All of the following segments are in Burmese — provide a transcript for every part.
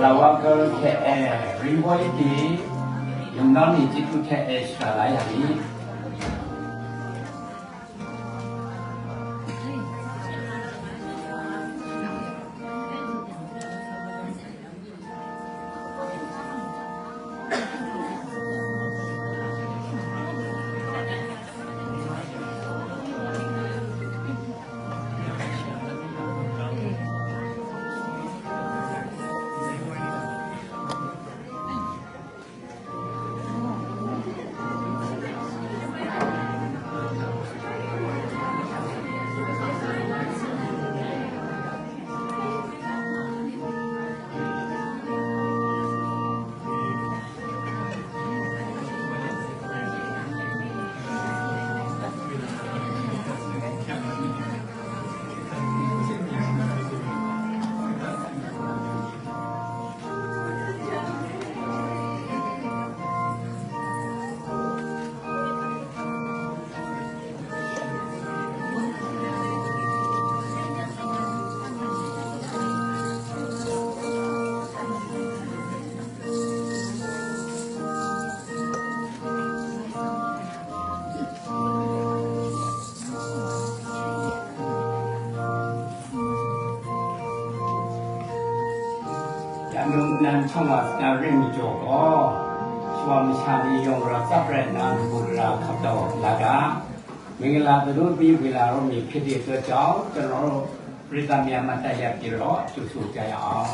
flower girl rainbow di yung nani jitu extra lai hari nan chama na rim jo ko swam chani yong ra sapre na bura khato laga mingla du bi wila ro mi phit ti twa chaw chano ro prithamya ma ta ya pi ro chu chu ja ya aw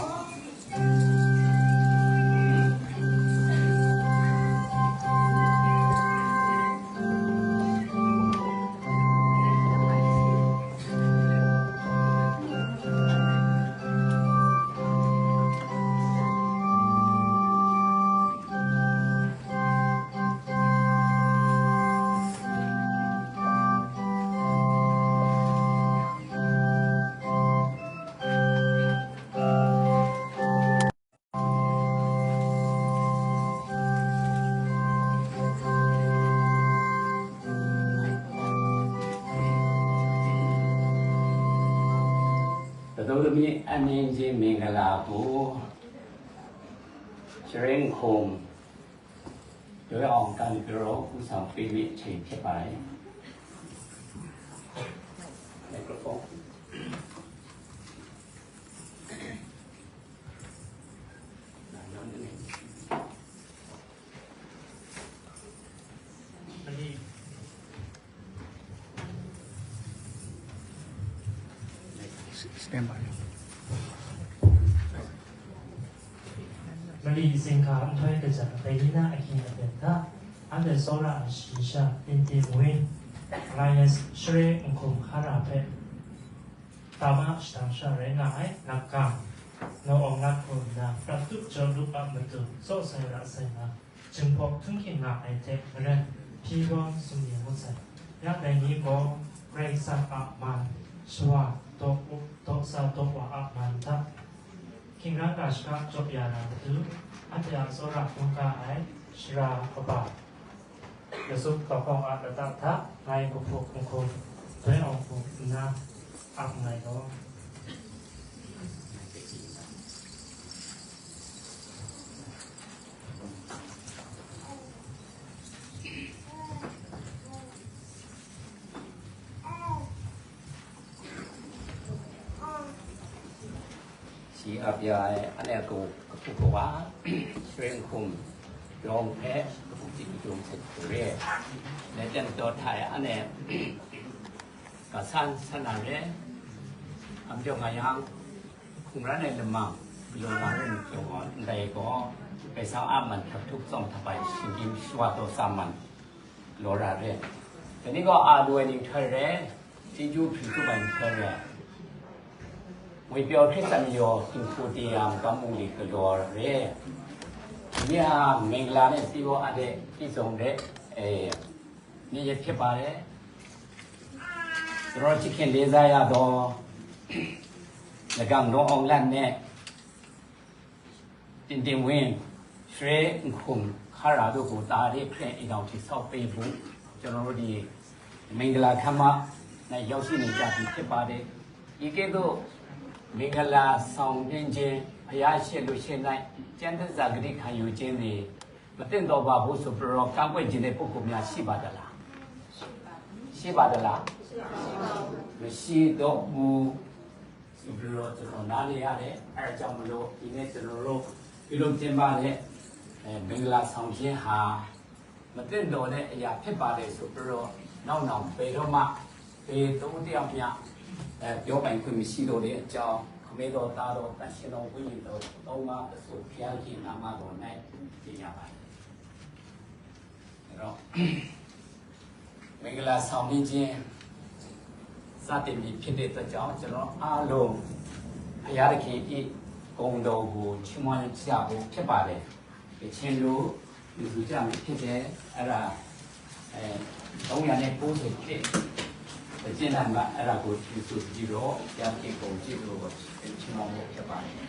mi anin ji mingala bu sharing home đối ông can bureau của sản phi vị chỉ thiết bài microphone stand by Mali singka thoi ke jang peina akin atenta ande sora shisha inti muin alliance shre ngkum khara pe tama stang sha re na ai nakka no ong nak ko na pratu chodu pa matu so sai ra sai na chingpok thungkin na ai te re pi gon sumi mo sai yak dai ni ko rai sa pa man swa to sa to wa a man ta Kinga kashka chopiana tu atya sora kunka ai shra papa yasuk kapong atata tha ngai ko phok ko toi ong ko na ap ngai do chỉ áp dài anh em cũng quá xuyên khung rong phé cũng chỉ dùng thịt rẻ để chânตัวไทยanh em cả san san nào đấy anh cho ngày hàng khungร้านในลำมังโรงงานเรื่องเกี่ยวกับใดก็ไปสาวอามันทับทุกส่งทับไปสิ่งที่สวัสดิ์สามันโลราเร่แต่นี่ก็อาด้วยนิ่งเทเร่ที่ยูผิวทุบันเทเร่วิเปียวที่สัญญาสิ่งพูดยามกัมมุลิกโลราเร่เนี่ยเมงลาเนี่ยสิว่าอะไรที่ส่งเร่นี่จะเทียบอะไรเราจะเขียนเลเซอร์ดอแล้วก็น้ององแลนเนี่ยจริงๆวิ่งเชื่อคุมข้าราดูกูตาได้เคลื่อนอีกอย่างที่ชอบไปบุกจนเราดีเมงลาธรรมะในยอดสิ่งนี้จะที่เทียบอะไรอีกแค่ตัว မင်္ဂလာဆောင်ပြင်းခြင်းဘုရားရှိလို့ရှိနိုင်ကျမ်းသစ္စာဂတိခံယူခြင်းတွေမတင်တော်ပါဘူးဆိုပြီးတော့ကန့်ကွက်ခြင်းတဲ့ပုဂ္ဂိုလ်များရှိပါသလားရှိပါသလားမရှိတော့ဘူးဆိုပြီးတော့ကျွန်တော်နားလေရတယ်အဲအကြောင်းမလို့ဒီနေ့ကျွန်တော်တို့ပြုလုပ်ခြင်းပါတဲ့မင်္ဂလာဆောင်ခြင်းဟာမတင်တော်တဲ့အရာဖြစ်ပါတယ်ဆိုပြီးတော့နောက်ပေတော့မှပေသုံးတရားများပြောပိုင်ခွင့်မရှိတော့တဲ့အကြောင်းခမေတော်သားတော်တန်ရှင်တော်ဝိညာဉ်တော်သုံးပါးအစိုးဖျားခြင်းနာမတော်၌ပြရပါတယ်အဲ့တော့မင်္ဂလာဆောင်ခြင်းစတင်ပြီးဖြစ်တဲ့အတွက်ကြောင့်ကျွန်တော်အားလုံးဘုရားသခင်ဤဂုဏ်တော်ကိုချီးမွမ်းကြဖို့ဖြစ်ပါတယ်ဒီချင်းလို့ယူကြမယ်ဖြစ်တယ်အဲ့ဒါ390ဖြစ်ကျင့်နိုင်မှာအဲ့ဒါကိုသူဆိုကြည့်တော့ဘုရားသခင်ကိုကြည့်လို့ချီးမွမ်းဖို့ဖြစ်ပါတယ်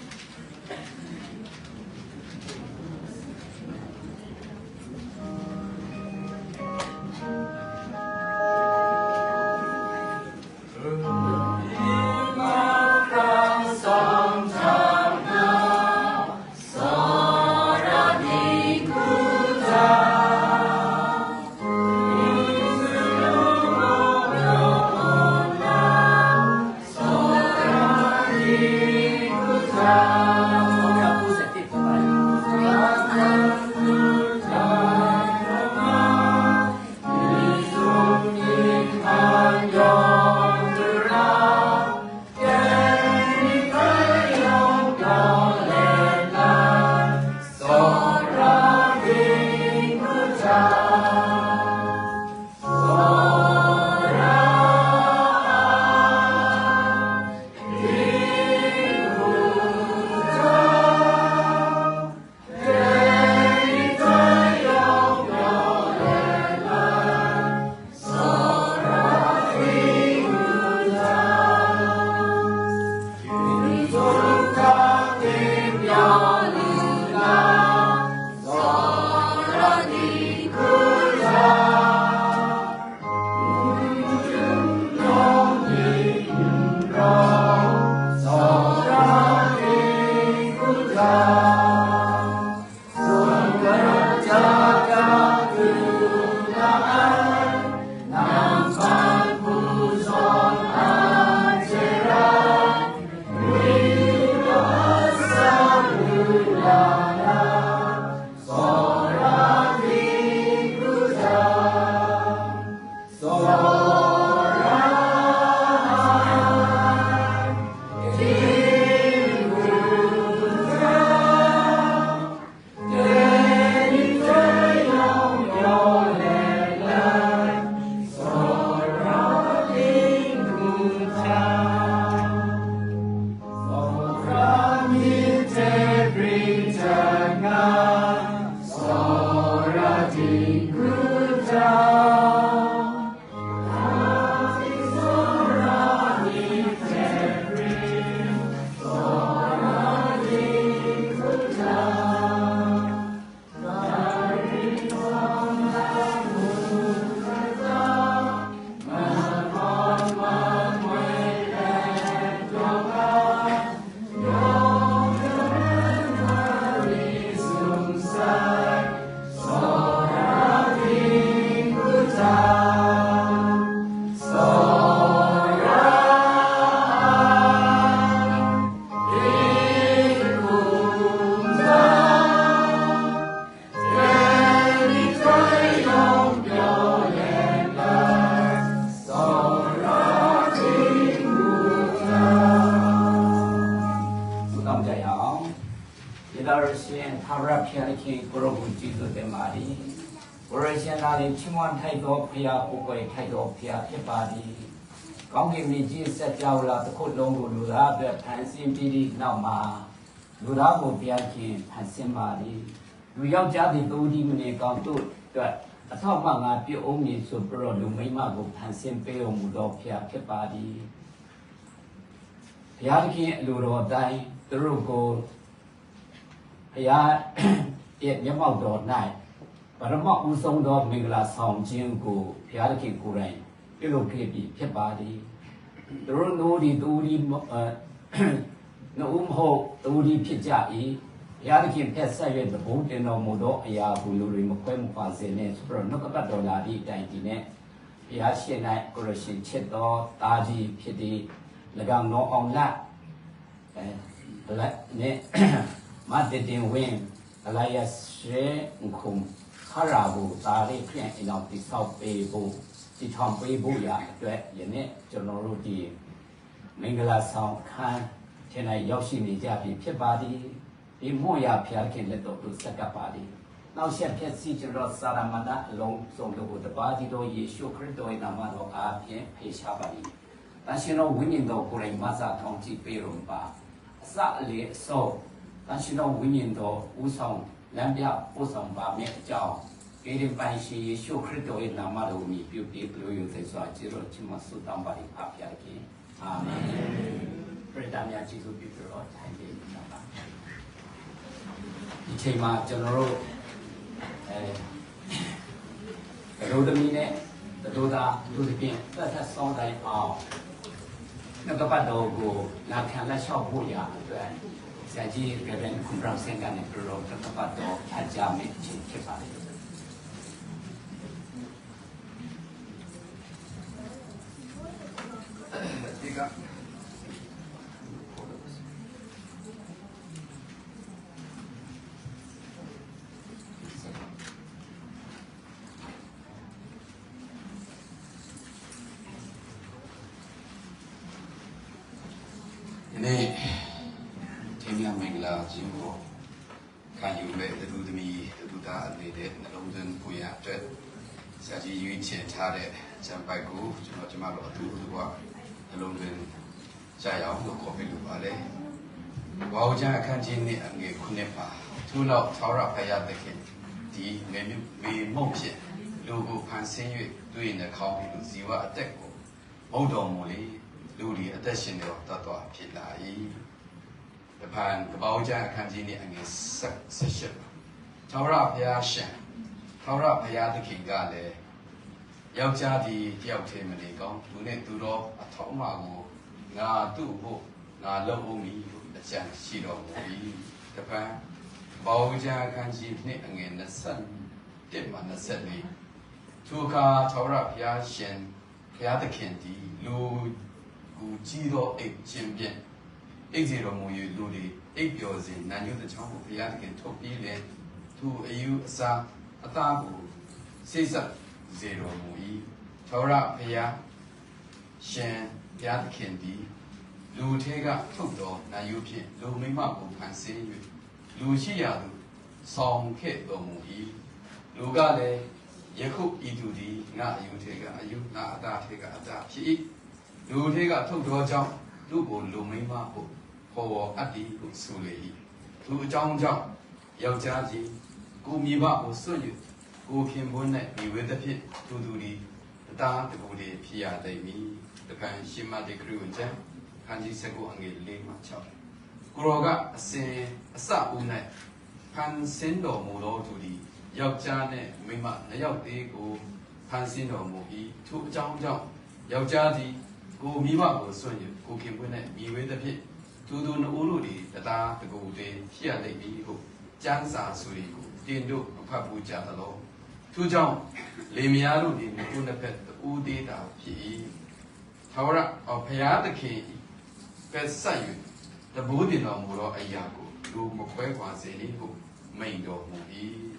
ထိုက်သောဖရာကိုယ်ကိုယ်ထိုက်သောဖရာဖြစ်ပါသည်။ကောင်းကင်မြေကြီးဆက်ကြောလာတစ်ခုလုံးကိုလူသားအတွက်ဖန်ဆင်းပြီးသည့်နောက်မှာလူသားကိုဘုရားခင်ဖန်ဆင်းပါသည်။လူယောက်ျားသည်သူဒီမနေကောင်းတို့အတွက်အထောက်မှငါပြုအောင်မည်ဆိုပြီးတော့လူမိန်းမကိုဖန်ဆင်းပေးတော်မူသောဖရာဖြစ်ပါသည်။ဘုရားခင်အလိုတော်အတိုင်းသူတို့ကိုဘုရားရဲ့မျက်မှောက်တော်၌ပရမဦးဆုံးသောမင်္ဂလာဆောင်ခြင်းကိုဘုရားသခင်ကိုယ်တိုင်ပြုလုပ်ခဲ့ပြီးဖြစ်ပါသည်သူတို့နိုးဒီသူဒီ no ho uri pija e Yadikin Pessay the boat in no modo aya buluri moquem quasine super no capadola di daintine Yashina correction cheto taji pity lagam no on la ne Maditin win Elias Shre Nkum Harabu Tari Pian in of the South Bay Boo the Tom Bay Booya Yene General D Mingala Sound Khan Chena Yoshi Nijapi Pibadi the Moya Piakin Leto to Sakapadi. Now she had Sijan Saramana along so the body do Yeshu Credo in Amano Apian Peshabadi. And she know winning the Kuring Maza Tonti Perumba. Sadly so. And she know winning the Usong Lambia Usong Ba Mekjao. Getting by she Yeshu Credo in Amado me, beauty blue, they saw Zero Chimasu Dambari Papiaki. Amen. Predamia Jisu Peter or Time. Chema General Rodamine, the Doda, Ludipin, that has saw that out. Nagabado go, Nakala Shop Buya, Saji, Reven, Kumbram Sengan, and Puro, Nagabado, Kajami, Chipari. Nay, Timia Mangla, Jimbo, can you let the Ludmi, the Buddha, and the London Puya, Saji Yuchi, Tade, Champago, Jimajamalo, the London Jaya, the Coffee Lubale, Wauja Kanjini and Kunepa, two loud Taura Paya the King, the Memi Mochi, Logo Pansinu, doing the coffee to Ziwa Deco, Odo Moli. Ludi addition of Tatua Pilai. The pan Kabauja Kanjini and his succession. Taura Payashan, Taura Paya the King Gale, Yaujadi, Yautemanigon, Tune Duro, a Tomago, Na Duho, Na Lomi, the Jan Shido, the pan Bauja Kanjini and the sun, Dimman the Sedley. Tuka Taura Payashan, Paya the Kendi, Lud. Zero 8 champion, 80 Moyu Ludi, 8 years in Nanu the Chong of Yatikin Topi, 2 AU Sa Atabu, 6 0 Mui, Tora Paya, Shan Yatikendi, Lu Tega Toto, Nayupi, Lu Mimaku Pansi, Lu Chiadu, Song Kate Mui, Lugale, Yaku Idudi, not you take a you, not that take a that. Lu take a took jump, Lugo Lumima, Ho Adi, Suli, Tu Jong Jong, Yaujaji, Go Miba, Suyu, Go Kim Bonnet, be with the pit, to do the dark, the body, Pia de me, the Pan Shima de Crew and Jam, Kanji Sego and Lima Chop. Groga, say, a sa une, Pan Sendo Mulo to the Yaujane, Mima, Nayau go, Pan Sendo Mohi, Tu Jong Jong, Yaujaji. Go Miwa was Sonia, go Kimbonet, me with the pit. To do no Uludi, the da, the go day, here they be go. Jansa Surigo, Dindo, Papu Jatalo. To John, Lemialu, the Unapet, the Udita, P. Taura, or Paya the King, Pet Sayu, the Budino Muro Ayago, Lu Mokwa Zeligo, Maido Mohi.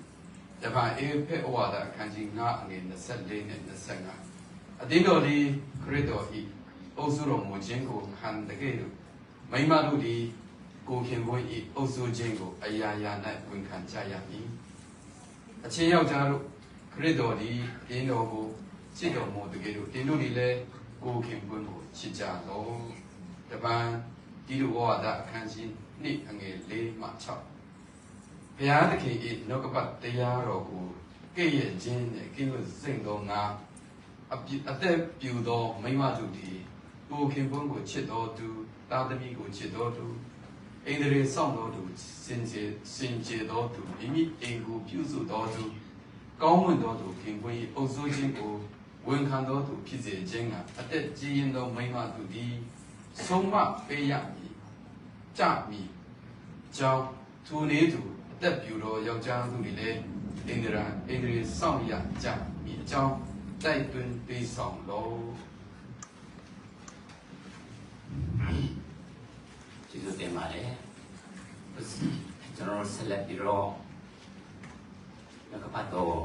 The Van Air Pet Water, Kanjing not in the set lane and the Sanga. A dindo di corridor he. Osuro Mojingo, Han the Gate. Maimadu Go Kimbo, also Jingo, Ayaya Night Winkan Jayami. A Chia Jaru, Credo di Dinogo, Chido Mo the Gate, Dinudile, Go Kimbo, Chijano, the Ban, Didu Wada, Kanjin, Nick and a lay matchup. Pianaki eat Nokabat de Yarogo, Gay and Jin, a king with single now. A dead build, Maimadu. Go Kimbo, Chido to Dadamigo Chido to Adre Sondo to Sinje do to Imi Ingu Puzu do to Gauman do to Kimbo, also Jingo, Winkando to Pizze Jenga, a dead Jindo Maima to the Soma Payami, ကြမီကြောင်းသူနေသူအသက်ပြူသောယောက်ျားသူတွေလည်းဣန္ဒြေစောင့်ရကြမီအကြောင်းတိုက်တွန်းပေးဆောင်လို့ ကျေးဇူးတင်ပါတယ်ကျွန်တော်ဆက်လက်ပြီးတော့နောက်တော့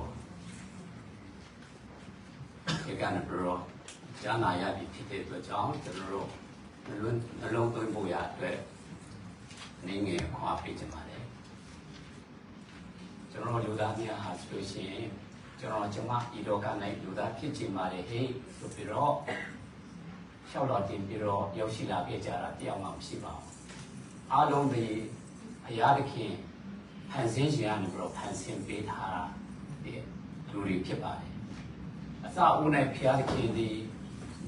ဒီကနေ့ပြောကျမ်းနာရပြီဖြစ်တဲ့အတွက်ကြောင့်ကျွန်တော်တို့နှလုံးသွင်းဖို့ရအတွက်နေငယ်ခွာပေးကြပါတယ်ကျွန်တော်လူသားများဟာဆိုလို့ရှိရင်ကျွန်တော်ဒီလောက၌လူသားဖြစ်ချင်ပါတယ်ဟေ့ဆိုပြီးတော့လျှောက်တော်တင်ပြီးတော့ရောက်ရှိလာခဲ့ကြတာတရားမှမရှိပါဘူးအားလုံးဒီဘုရားသခင်ဖန်ဆင်းရှင်ကနေပြီးတော့ဖန်ဆင်းပေးထားတဲ့လူတွေဖြစ်ပါတယ်အစအဦးနဲ့ဘုရားသခင်ဒီ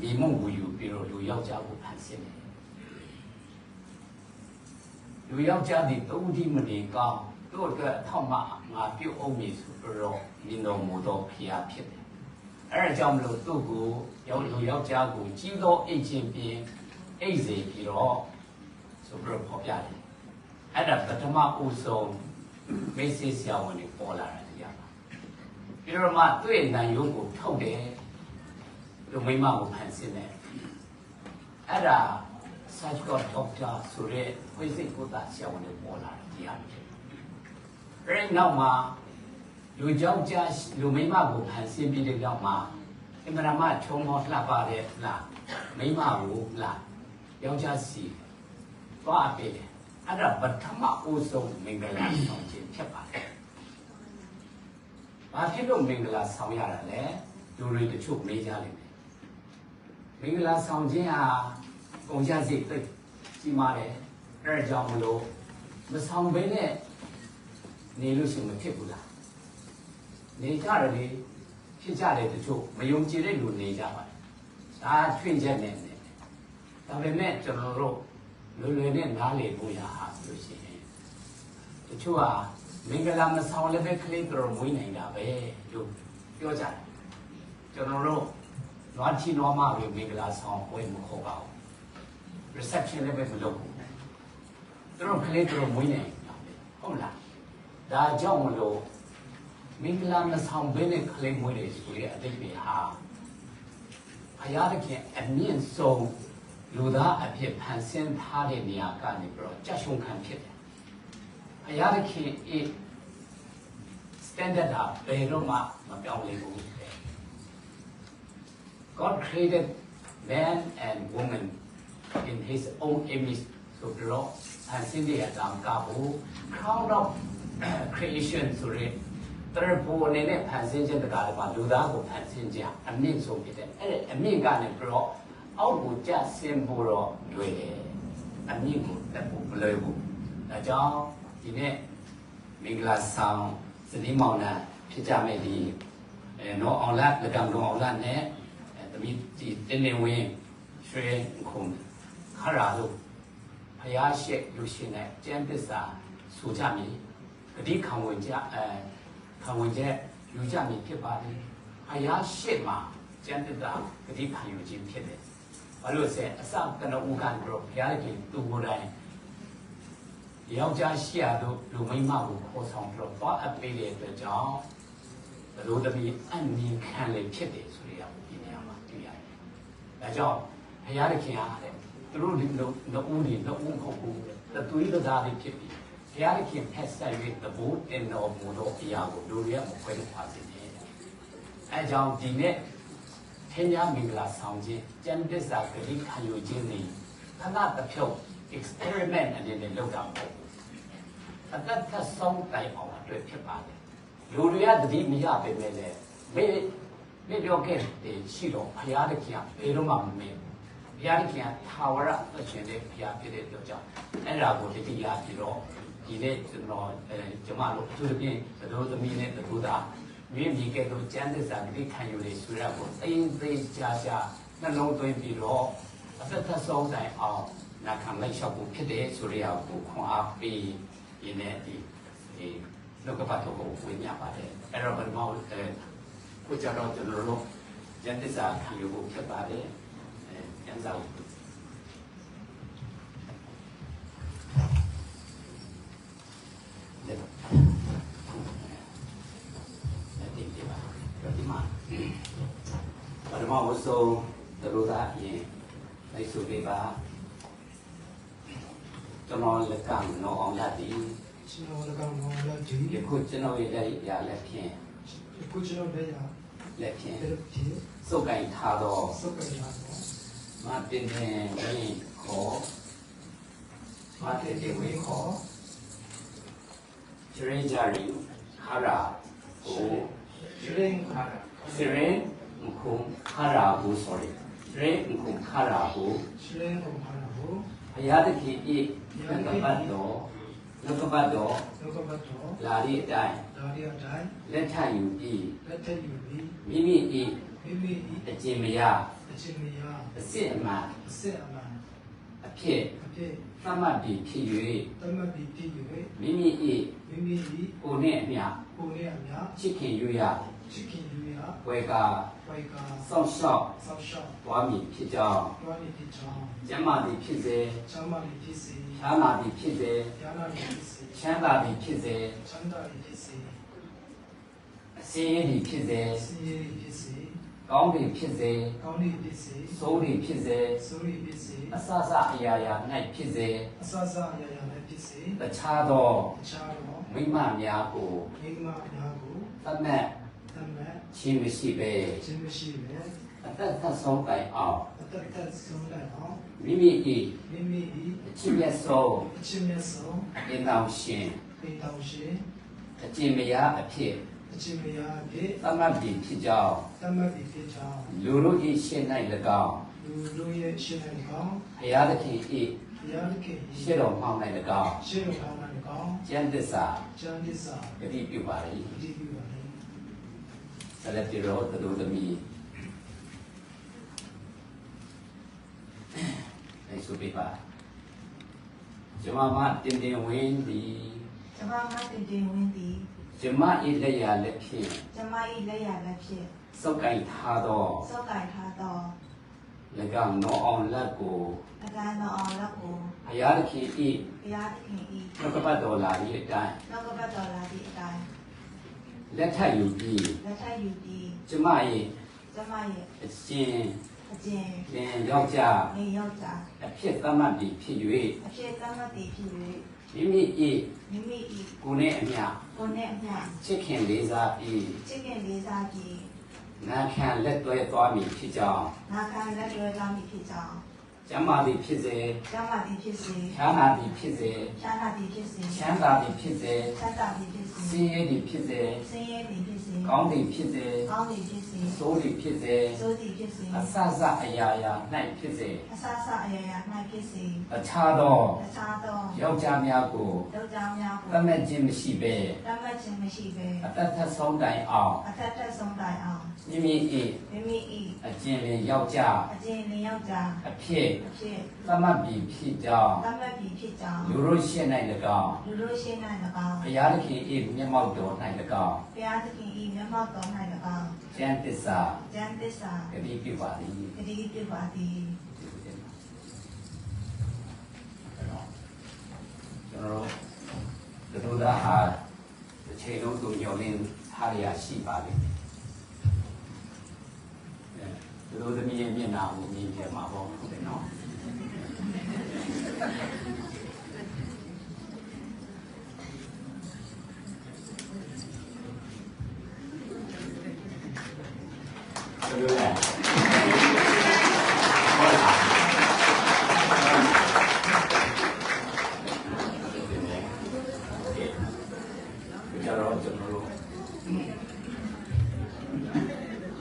မြေမုံဝူယူပြီးတော့လူယောက်ျားကိုဖန်ဆင်းတယ်လူယောက်ျားဒီတူဒီမနေကောင်းတို့အတွက်အထောက်မှငါပြုတ်အောင်မည်ဆိုပြီးတော့မြင်တော်မူသောဘုရားဖြစ်တယ်အဲဒါကြောင့်မလို့သူ့ကိုလူယောက်ျားကိုကြီးသောအိတ်ချင်းပြင်းအိတ်စေပြီးတော့ဆိုပြီးတော့ဖော်ပြတယ်အဲ့ဒါပထမဦးဆုံးမေ့ဆေးဆရာဝန်တွေပေါ်လာတယ်ရပါပြီးတော့မှသူ့ရဲ့နိုင်ရုံးကိုထုတ်တယ်လူမိမကိုဖန်ဆင်းတယ်အဲ့ဒါ surgical doctor ဆိုတဲ့ဝိသိကုသဆရာဝန်တွေပေါ်လာတယ်တရားဖြစ်အဲ့ဒီနောက်မှာလူကြောင့်ကြားလူမိမကိုဖန်ဆင်းပြီးတဲ့နောက်မှာအမှန်မှချုံမောလှပတဲ့လားမိမကိုလားယောက်ျားစီသွားပေးတယ်အဲ့ဒါပထမဦးဆုံးမင်္ဂလာဆောင်ခြင်းဖြစ်ပါတယ်။ဘာဖြစ်လို့မင်္ဂလာဆောင်ရတာလဲလူတွေတချို့မေးကြလိမ့်မယ်။မင်္ဂလာဆောင်ခြင်းဟာကုန်ကျစရိတ်သိကြီးမားတယ်။အဲဒါကြောင့်မလို့မဆောင်ဘဲနဲ့နေလို့ရှိရင်မဖြစ်ဘူးလား။နေကြတယ်လေဖြစ်ကြတယ်တချို့မယုံကြည်တဲ့လူနေကြပါတယ်။ဒါထွင့်ချက်နဲ့ဒါပေမဲ့ကျွန်တော်တို့လွယ်နဲ့နားလေဖို့ရဟာဆိုလို့ရှိရင်တချို့ဟာမင်္ဂလာမဆောင်လည်းပဲကလေးတော်မွေးနိုင်တာပဲလို့ပြောကြတယ်ကျွန်တော်တို့နွားချီနွားမတွေမင်္ဂလာဆောင်ဝယ်မခေါ်ပါဘူး reception လည်းပဲမလုပ်ဘူးသူတို့ကလေးတော်မွေးနိုင်တာပဲဟုတ်လားဒါကြောင့်မလို့မင်္ဂလာမဆောင်ဘဲနဲ့ကလေးမွေးတယ်ဆိုရအတိတ်ပဲဟာဘုရားသခင်အမြင့်ဆုံးလူသားအဖြစ်ဖန်ဆင်းထားတဲ့နေရာကနေပြီးတော့ကြက်ရှုံခံဖြစ်တယ်။ဘုရားသခင်ဤ standard ဟာဘယ်တော့မှမပြောင်းလဲဘူး။ God created man and woman in His own image ဆိုပြီးတော့ဖန်ဆင်းတဲ့အကြောင်းကဘူး crown of creation ဆိုတဲ့တရဖို့အနေနဲ့ဖန်ဆင်းခြင်းတကားတွေမှာလူသားကိုဖန်ဆင်းခြင်းအမြင့်ဆုံးဖြစ်တယ်။အဲ့ဒီအမြင့်ကနေပြီးတော့အောက်ကိုကျဆင်းဖို့တော့လွယ်တယ်အမြင့်ကိုတက်ဖို့မလွယ်ဘူးဒါကြောင့်ဒီနေ့မင်္ဂလာဆောင်စတိမောင်နှံဖြစ်ကြမယ်ဒီနော်အောင်လာလကံတော်အောင်လာနဲ့တမီဒီတင်းနေဝင်ရွှေခုံခရာလို့ဖျားရှိလူရှင်နဲ့ကျမ်းသစ္စာဆိုကြမည်ဂတိခံဝင်ကြခံဝင်ချက်ယူကြမည်ဖြစ်ပါလေဖျားရှိမှာကျမ်းသစ္စာဂတိခံယူခြင်းဖြစ်တယ်ဘာလို့လဲအစကနဦးကန်ဘုရားခင်သူကိုယ်တိုင်ယောက်ျားရှိရတော့လူမိန်းမကိုခေါ်ဆောင်ပြီးတော့သွားအပ်ပေးတဲ့အတွက်ကြောင့်ဘလို့တမီအန်နီခံလေဖြစ်တယ်ဆိုရဒီနေရာမှာတွေ့ရတယ်။ဒါကြောင့်ဘုရားခင်အားတဲ့သူတို့ဒီလိုဦးတွေဦးခုတ်ဘူးတသွေးသားတွေဖြစ်ပြီးဘုရားခင်ဖက်ဆက်၍တဘိုးတင်တော်မူသောအရာကိုလူတွေကမခွဲလို့ပါစေနဲ့။အဲကြောင့်ဒီနေ့ထင်ရမင်္ဂလာဆောင်ခြင်းကျမ်းသစ္စာဂတိခံယူခြင်းတွေခဏတစ်ဖြုတ် experiment အနေနဲ့လုပ်တာမဟုတ်ဘူးအသက်သက်ဆုံးတိုင်အောင်အတွက်ဖြစ်ပါတယ်လူတွေကတတိမရပေမဲ့လည်းမေပြောခဲ့တယ်ရှိတော့ဘုရားသခင်ဘယ်တော့မှမမေ့ဘုရားသခင်ထာဝရအရှင်တဲ့ဘုရားဖြစ်တဲ့အတွက်ကြောင့်အဲ့ဒါကိုတတိယပြီးတော့ဒီနေ့ကျွန်တော်ကျမတို့သူတို့ပြင်သတို့သမီးနဲ့သတို့သားမြင့်မြင့်ကဲ့သို့ကျမ်းသစ္စာဂတိခံယူလေဆိုရကိုသိသိချာချာနှလုံးသွင်းပြီးတော့အသက်သက်ဆုံးတိုင်အောင်နာခံလိုက်လျှောက်ဖို့ဖြစ်တယ်ဆိုရကိုခွန်အားပေးရင်းနဲ့ဒီလောကပတ်တော်ကိုဝင်ရပါတယ်အဲ့တော့ဘယ်မှာကိုကြတော့ကျွန်တော်တို့ကျမ်းသစ္စာခံယူဖို့ဖြစ်ပါတယ်ကျမ်းစာ ဝဆုံးတလူသားအရင်လိုက်ဆိုပေးပါကျွန်တော်လက်ကနော်အောင်ရသည် ကျွန်တော်လည်းကောင်းတော့လက်ကြည့် ယခုကျွန်တော်ရဲ့ရလက်ဖြင့် ခုကျွန်တော်လည်းရ လက်ဖြင့် လက်ကြည့် စုပ်ကင်ထားသော စုပ်ကြရတော့ မတင်တင်ဝင်းခေါ်မတင်တင်ဝင်းခေါ်ချရင်ကြရီခရာကို ရင်ခါ ချရင်ခုခရာကို sorry ချရင်ခုခရာကို ရင်ကိုခါတော့ ဘုရားသခင်ဤလက်ကပတ်တော်လက်ကပတ်တော် လောကဘတ်တော် လာသည့်အတိုင်း ဒါရီအတိုင်း လက်ထယူပြီး လက်ထက်ယူပြီး မိမိဤ မိမိ အကျင့်မရ အချင်းမယာ အစစ်အမှန် အစစ်အမှန် အဖြစ် အပြည့် သတ်မှတ်ပြီးဖြစ် တမတ်ပြီးတည်ယူ ၍မိမိဤ မိမိဒီ ကိုယ်နှင့်အမျှ ကိုယ်နဲ့အများ ချစ်ခင်ယူရ ချစ်ခင်ယူရ ဝေကာ ဝိုက်က စောင့်ရှောက် ဆောက်ရှောက် သွားမည်ဖြစ်ကြောင်း တွားနေတဲ့ကြောင်း ကျမ်းမာသည်ဖြစ်စေ ချမ်းသာလေးဖြစ်စေ ချမ်းသာသည်ဖြစ်စေ ရနာလေးဖြစ်စေ ချမ်းသာသည်ဖြစ်စေ ချမ်းသာလေးဖြစ်စေ အစင်းသည်ဖြစ်စေ စီးရီဖြစ်စေ ကောင်းသည်ဖြစ်စေ ကောင်းလေးဖြစ်စေ ဆိုးသည်ဖြစ်စေ ဆိုးရီဖြစ်စေ အဆဆအရာရာ၌ဖြစ်စေ အဆဆအရာရာလည်းဖြစ်စေ တခြားသော တခြားတော့ မိမများကို မိမများကို သတ်မှတ် တမတ် ခြင်းမရှိပဲ ခြင်းမရှိပဲ အသက်သက်ဆုံးတိုင်အောင် အသက်သက်ဆုံးလိုက်အောင် မိမိ၏ မိမိ၏ အချစ်မြတ်ဆုံး အချင်းမြတ်ဆုံး အင်တော်ရှင် ပေတော်ရှင် အကျင့်မယားအဖြစ် အချင်းမယားဖြင့် သတ်မှတ်ပြီးဖြစ်ကြောင်း တမတ်ပြီးဖြစ်ကြောင်း လူတို့၏ရှင်း၌၎င်း လူတို့ရဲ့ရှင်းတဲ့ကောင် ဘုရားသခင်၏ ဘုရားသခင် ရှေ့တော်မှောင်၌၎င်း ရှင်းတော်မှာတဲ့ကောင် ကျမ်းသစ္စာ ကျမ်းသစ္စာ ဂတိပြုပါ၏ဒီပြုပါလေ ဆက်လက်ပြီးတော့သူတို့သမီးအဲဆိုပြပါကျွန်မမတင်တင်ဝင်းသည် ကျမမတင်တင်ဝင်းသည် ကျွန်မ၏လက်ရလက်ဖြင့် ကျမ၏လက်ရလက်ဖြင့် စောက်ကင်ထားသော စောက်ကင်ထားသော ၎င်းနောအောင်လက်ကို အကန်းတော်အောင်လက်ကို ဘုရားသခင်၏ ဘုရားသခင်၏ နှုတ်ကပတ်တော်လာသည့်အတိုင်း နောက်ကပတ်တော်လာသည့်အတိုင်း လက်ထပ်ယူပြီး လက်ထပ်ယူပြီး ကျွန်မ၏ ကျမရဲ့ အရှင် အကျင့် လင်ယောက်ျား နေရောက်တာ အဖြစ်သတ်မှတ်ပြီးဖြစ်၍ အဖြစ်သတ်မှတ်သည်ဖြစ် မိမိ၏ ၍မိမိ၏ ကိုယ်နှင့်အမျှ ကိုယ်နှင့်အမျှ ချစ်ခင်လေးစားပြီး ချစ်ခင်လေးစားပြီး နာခံလက်တွဲသွားမည်ဖြစ်ကြောင်း နာခံလက်တွဲသွားမည်ဖြစ်ကြောင်း ကျမ်းမာသည်ဖြစ်စေ ကျမ်းမာသည်ဖြစ်စေ ချမ်းသာသည်ဖြစ်စေ ချမ်းသာသည်ဖြစ်စေ ချမ်းသာသည်ဖြစ်စေ ချမ်းသာသည်ဖြစ်စေ စည်ရည်သည်ဖြစ်စေ ဆင်းရဲသည်ဖြစ်စေ ကောင်းသည်ဖြစ်စေ ကောင်းသည်ဖြစ်စေ ဆိုးသည်ဖြစ်စေ ဆိုးသည်ဖြစ်စေ အဆဆအရာရာ၌ဖြစ်စေ အဆဆအရာရာ၌ဖြစ်စေ အခြားသော တခြားသော ယောက်ျားများကို ယောက်ျားများကို သတ်မှတ်ခြင်းမရှိဘဲ တတ်မှတ်ခြင်းမရှိဘဲ အသက်သက်ဆုံးတိုင်အောင် အသက်သက်ဆုံးတိုင်အောင် မိမိ၏ မိမိ၏ အကျင့်လင်ယောက်ျား အကျင့်လေးယောက်ျား အဖြစ် အဖြစ် သတ်မှတ်ပြီးဖြစ်ကြောင်း တတ်မှတ်ပြီးဖြစ်ကြောင်း လူတို့ရှင်း၌၎င်း လူတို့ရှင်း၌၎င်း ဘုရားသခင်၏မျက်မှောက်တော်၌၎င်း ဘုရားသခင်၏မျက်မှောက်တော်၌၎င်း ကျမ်းသစ္စာ ဉာဏ်သစ္စာ ဂတိပြုပါသည် ဂတိပြုပါသည် ကျွန်တော်တို့သားဟာတစ်ချိန်လုံးသူညော်လင်းထားရရှိပါလိမ့်မယ်သူတို့သမီးရဲ့မျက်နှာကိုမြင်ပြမှာပေါ့ဟုတ်တယ်နော်ဘယ်လိုလဲဟုတ်လားကျတော့ကျွန်တော်တို့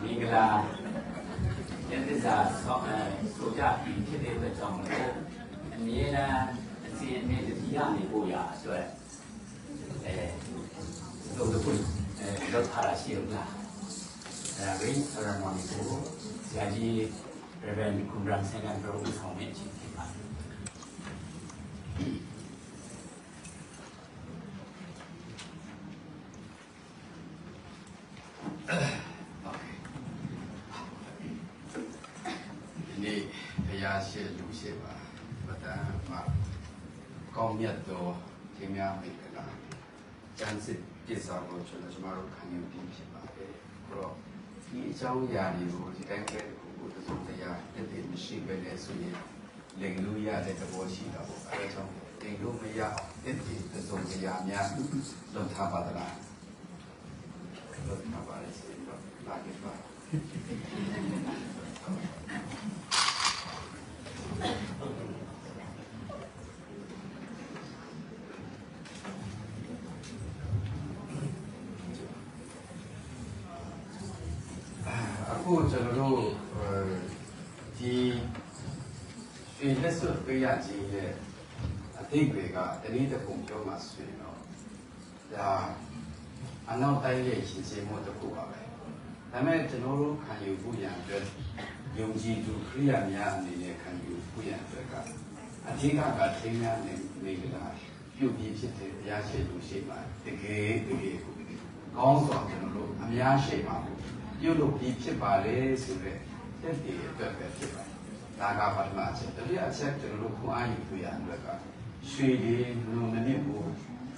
မင်္ဂလာယန္တစာဆောင်းဆိုကြပြီးဖြစ်တဲ့အတွက်ကြောင့်မို့အမြဲတမ်းအစီအမံတတိယနေဖို့ရအတွက်တို့တို့လောက်ထားရရှိလို့လားrain ceremony ကိုဆရာကြီး Reverend Kumran Sengan တို့ဦးဆောင်နေခြင်းဖြစ်ပါတယ်ဒီနေ့တရားရှိလူရှိပါဗဒံမှာကောင်းမြတ်သောသင်များမိတ်ကလာကျမ်းစစ်ပြည့်စုံလို့ကျွန်တော်တို့ခံယူပြီးဖြစ်ပါတယ်။အဲ့တော့ဒီအကြောင်းအရာတွေကိုဒီတိုင်းပဲ မရှိပဲလေဆိုရင်လင်လူရတဲ့သဘောရှိတာပေါ့အဲဒါကြောင့်လင်လူမရတဲ့ဒီသုံးကြရများလုံးထားပါသလားလုံးထားပါလေဆိုတော့လာကြပါအခုကျွန်တော်တို့ဒီရွှေလက်စွပ်ပေးရခြင်းရဲ့အတိတ်တွေကတနည်းတစ်ခုပြောမှဆိုရင်တော့ဒါအနောက်တိုင်းရဲ့ရှင်ရှင်မှုတစ်ခုပါပဲဒါပေမဲ့ကျွန်တော်တို့ခံယူဖို့ရန်အတွက်ယုံကြည်သူခရိယာများအနေနဲ့ခံယူဖို့ရန်အတွက်ကအဓိကကထင်းများနေကြတာပြုပြီးဖြစ်တဲ့ဘုရားရှိခိုးရှိမှတကယ်ကောင်းစွာကျွန်တော်တို့အများရှိပါဘူးပြုလုပ်ပြီးဖြစ်ပါလေဆိုတဲ့တက်တည်အတွက်ပဲဖြစ်ပါတယ်။ဒါကပထမအချက်။ဒုတိယအချက်ကျွန်တော်တို့ခွန်အားယူပြရတဲ့အတွက်ကရွှေဒီနုံမနစ်ကို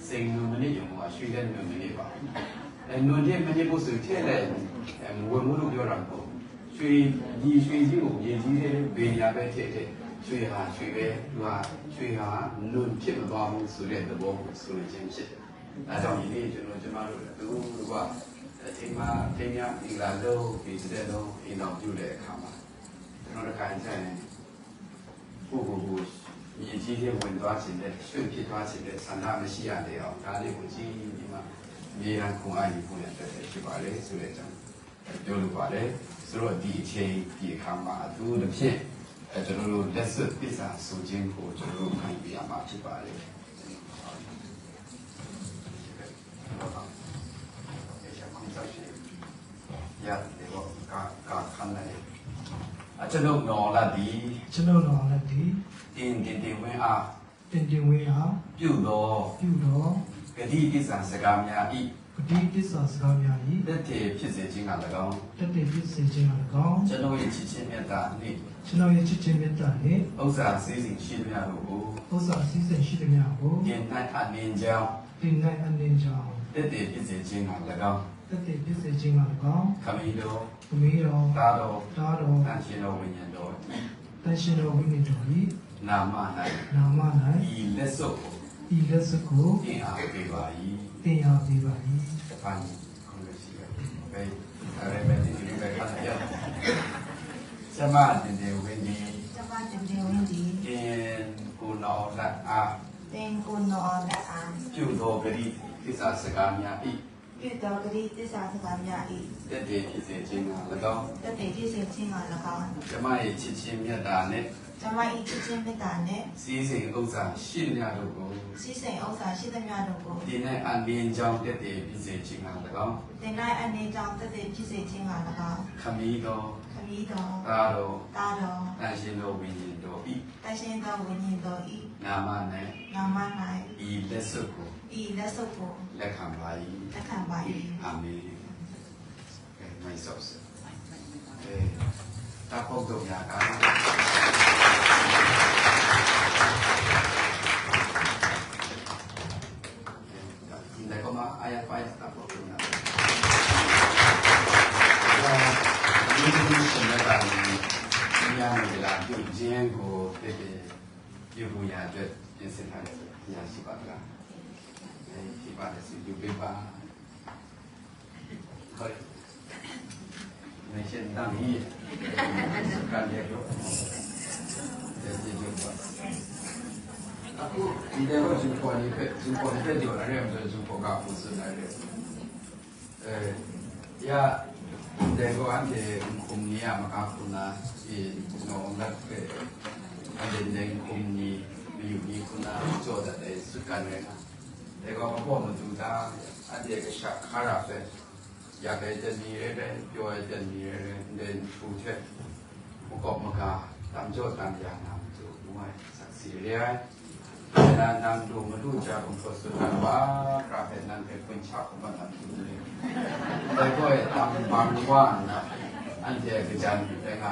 စိန်နုံမနစ်ရုံကရွှေတဲ့နုံမနစ်ပါ။နုံတဲ့မနစ်ကိုဆိုထည့်တဲ့ဝယ်မှုလို့ပြောတာပေါ့။ရွှေကြီးကိုမြေကြီးတဲ့ဘေးညာပဲထည့်ရွှေဟာရွှေပဲသူကရွှေဟာနုံဖြစ်မသွားဘူးဆိုတဲ့သဘောကိုဆိုခြင်းဖြစ်တယ်။ဒါကြောင့်ဒီနေ့ကျွန်တော်တို့ကအချိန်မှာတင်ရအင်္ဂလာလို့ဒီစတဲ့တော့အင်တော်ပြုတဲ့အခါမှာကျွန်တော်တို့ခိုင်းဆိုင်ကိုမြေကြီးရဲ့ဝင်သွားခြင်းနဲ့ရွှေ့ဖြစ်သွားခြင်းနဲ့ဆန္ဒမရှိရတဲ့အောင်ဒါလေးကိုကြည့်ဒီမှာမြေရန်ခွန်အားယူဖို့ရတဲ့ဖြစ်ပါလေဆိုတဲ့အကြောင်းပြောလိုပါလေဆိုတော့ဒီအချိန်ဒီအခါမှာအထူးတစ်ဖြင့်ကျွန်တော်တို့လက်စွပ်ပစ္စဆိုခြင်းကိုကျွန်တော်တို့ခံပြရမှာဖြစ်ပါလေရတယ်တော့ကာခန်းလိုက်ကျွန်တော်နော်လာဒီကျွန်တော်တော်လည်းဒီတင်ဝင်အား တင်ဝေးဟာ ပြုတော် ဂတိပစ္စာစကားများဤ ဂတိပစ္စာစကားများဤ တက်တည်ဖြစ်စေခြင်းက၎င်း တက်တည်ဖြစ်စေခြင်းက၎င်း ကျွန်တော်ရဲ့ချစ်ချင်းမြတ်တာနှင့် ကျွန်တော်ရဲ့ချစ်ချင်းမေတ္တာနှင့် ဥစ္စာစည်းစိမ်ရှိသမျှတို့ကို ဥစ္စာစည်းစိမ်ရှိသမျှကို တင်၌အနေကြောင်း တင်၌အနေကြောင်း တက်တည်ဖြစ်စေခြင်းက၎င်း တက်တည်ဖြစ်စေခြင်းက၎င်း ခမီတော် ခမည်းတော် သားတော် သားတော် တန်ရှင်တော်ဝိညာဉ်တော် တန်ရှင်တော်ဝိညာဉ်တော်ဤ နာမ နာမ ၌ဤလက်စွပ်ကို ဤလက်စကို တင်အားပေးပါ၏ တင်အားပေးပါ၏ တပန်းခွန်ရရှိပဲဘယ်အဲ့မဲ့ဒီလိုပဲခါရရစမတင်ဝင်းဒီ ကျမတင်တင်ဝင်ဒီ တင်ကိုနော်လက်အား တင်ကိုနော်လက်အား ပြုတော်ဂတိသစ္စာစကားများဤ ပြုတော်ဂတိသစ္စာစကားများဤ တက်တည်ဖြစ်စေခြင်းက၎င်း တက်တည်ဖြစ်စေခြင်းက၎င်း ဓမ္မရဲ့ချစ်ချင်းမြတ်တာနဲ့ ကျမဤချစ်ချင်းမေတ္တာနဲ့ စီးစိမ်ဥစ္စာရှိသမျှတို့ကို စီစိန်ဥစ္စာရှိသမျှတို့ကို ဒီနေ့အမြင်ကြောင့်တက်တည်ဖြစ်စေခြင်းက၎င်း တင်လိုက်အနေကြောင့်တက်တည်ဖြစ်စေခြင်းက၎င်း ခမီးတော် ခမည်းတော် သားတော် သားတော် တန်ရှင်တော်ဝိညာဉ်တော်ဤ တရှင်တော်ဝိညာဉ်တော်ဤ နာမ၌နာမ ဤလက်စွပ်ကို ၌ဤလက်စုပ်ကို လက်ခံပါ၏ လက်ခံပါ၏ အာမင်မိုက်ဆော့စတာဖို့တော့ရတာဒီလည်းကမှအာရပါရတာဖို့တော့ရဒီလိုစနေပါနေညနေလာပြုခြင်းကိုတည်ပြုဖို့ရတဲ့ပြင်ဆင်ထားတဲ့ညရှိပါလားဒီပါတဲ့စီဒီပေးပါဟုတ်နေရှင်တမ်းကြီးကံရဲ့တော့ဒီလိုပါအခုဒီတော့ဇူပေါ်နေပဲဇူပေါ်နေတယ်ကြော်ရတယ်ဆိုဇူပေါ်ကပူစနေတယ်ရာတဲ့ကောအန်တဲ့ခုံနီယာမကခုနာဒီနော်လက်ပဲအဲ့ဒီခုံနီယူဒီခုနာကြော်တဲ့စုကန်ရတာတဲ့ကောအပေါ်မှာသူသားအတဲ့ကရှာခါရပဲရတဲ့တည်းရဲပြောရတဲ့နေရဲတဲ့ထူချက်ဘကောမကတမ်းကြောတမ်းရနာသူဘဝဆက်စီရဲနာနမ်ဒူမလူချာကွန်ဖစနာဘာကရာဖက်နန်ဖက်ကွန်ချာကွန်မန်တူလေแต่ก็ทำบางว่านะอันเดียกจันเป็นไง